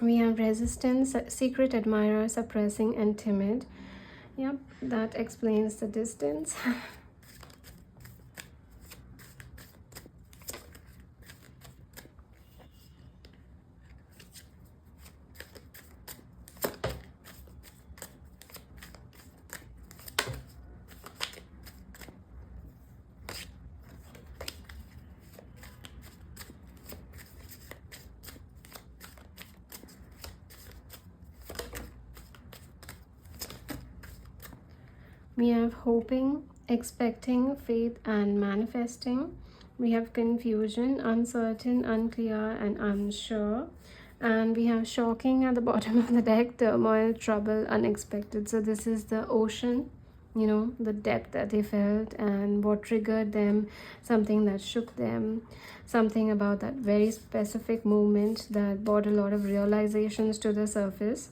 We have resistance, secret admirer, suppressing, and timid. Yep, that explains the distance. We have hoping, expecting, faith, and manifesting. We have confusion, uncertain, unclear, and unsure. And we have shocking at the bottom of the deck, turmoil, trouble, unexpected. So this is the ocean, you know, the depth that they felt and what triggered them, something that shook them, something about that very specific moment that brought a lot of realizations to the surface.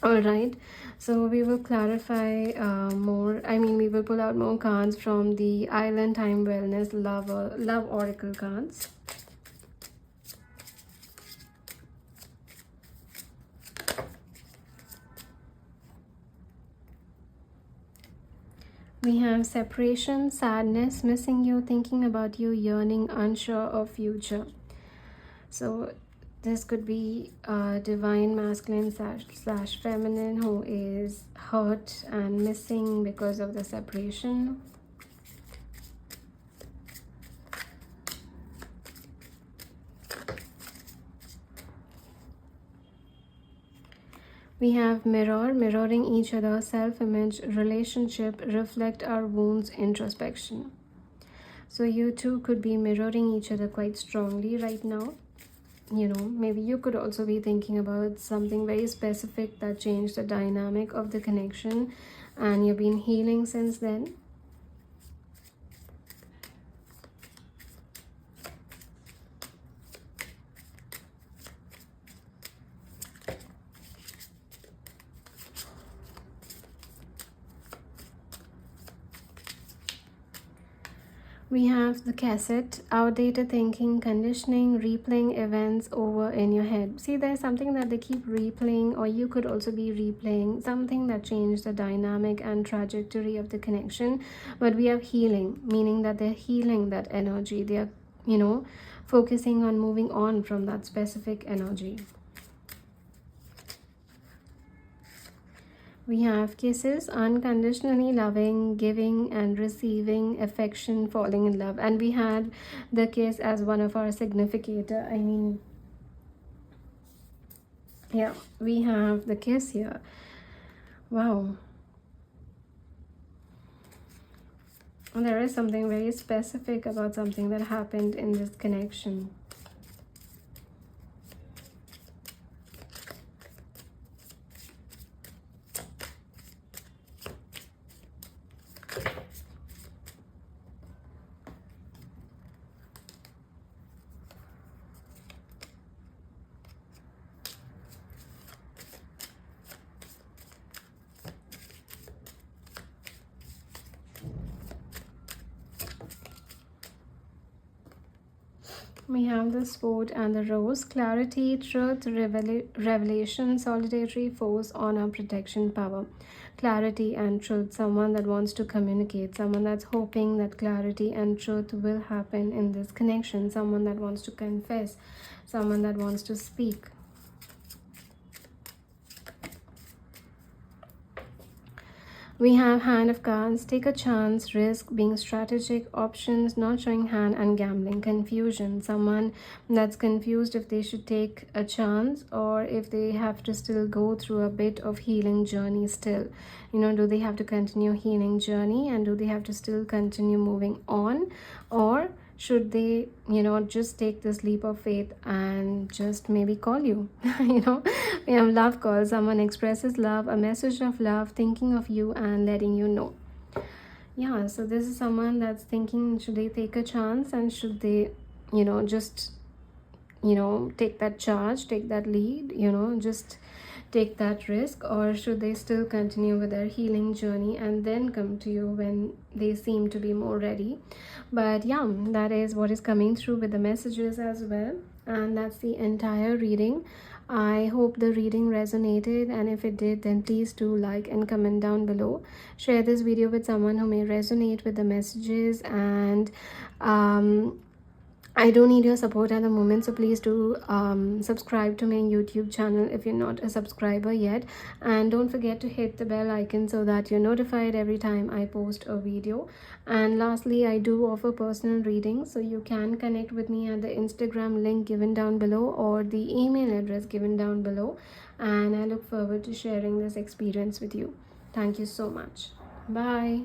All right, so we will clarify more. I mean, we will pull out more cards from the Island Time Wellness Love Oracle cards. We have separation, sadness, missing you, thinking about you, yearning, unsure of future. So this could be a divine masculine slash feminine who is hurt and missing because of the separation. We have mirror, mirroring each other, self-image, relationship, reflect our wounds, introspection. So you two could be mirroring each other quite strongly right now. You know, maybe you could also be thinking about something very specific that changed the dynamic of the connection, and you've been healing since then. We have the cassette, outdated thinking, conditioning, replaying events over in your head. See, there's something that they keep replaying, or you could also be replaying something that changed the dynamic and trajectory of the connection. But we have healing, meaning that they're healing that energy. They are, you know, focusing on moving on from that specific energy. We have kisses, unconditionally loving, giving and receiving affection, falling in love. And we had the kiss as one of our significator. I mean, yeah, we have the kiss here. Wow. And there is something very specific about something that happened in this connection. We have the sword and the rose, clarity, truth, revelation, solitary force, honor, protection, power. Clarity and truth, someone that wants to communicate, someone that's hoping that clarity and truth will happen in this connection, someone that wants to confess, someone that wants to speak. We have hand of cards, take a chance, risk, being strategic, options, not showing hand, and gambling, confusion. Someone that's confused if they should take a chance or if they have to still go through a bit of healing journey still. You know, do they have to continue healing journey and do they have to still continue moving on, or should they, you know, just take this leap of faith and just maybe call you? You know, we have love call, someone expresses love, a message of love, thinking of you and letting you know. Yeah, so this is someone that's thinking, should they take a chance and should they, you know, just, you know, take that charge, take that lead, you know, just take that risk, or should they still continue with their healing journey and then come to you when they seem to be more ready? But yeah, that is what is coming through with the messages as well, and that's the entire reading. I hope the reading resonated, and if it did, then please do like and comment down below. Share this video with someone who may resonate with the messages, and I do need your support at the moment, so please do subscribe to my YouTube channel if you're not a subscriber yet, and don't forget to hit the bell icon so that you're notified every time I post a video. And lastly, I do offer personal readings, so you can connect with me at the Instagram link given down below or the email address given down below, and I look forward to sharing this experience with you. Thank you so much. Bye.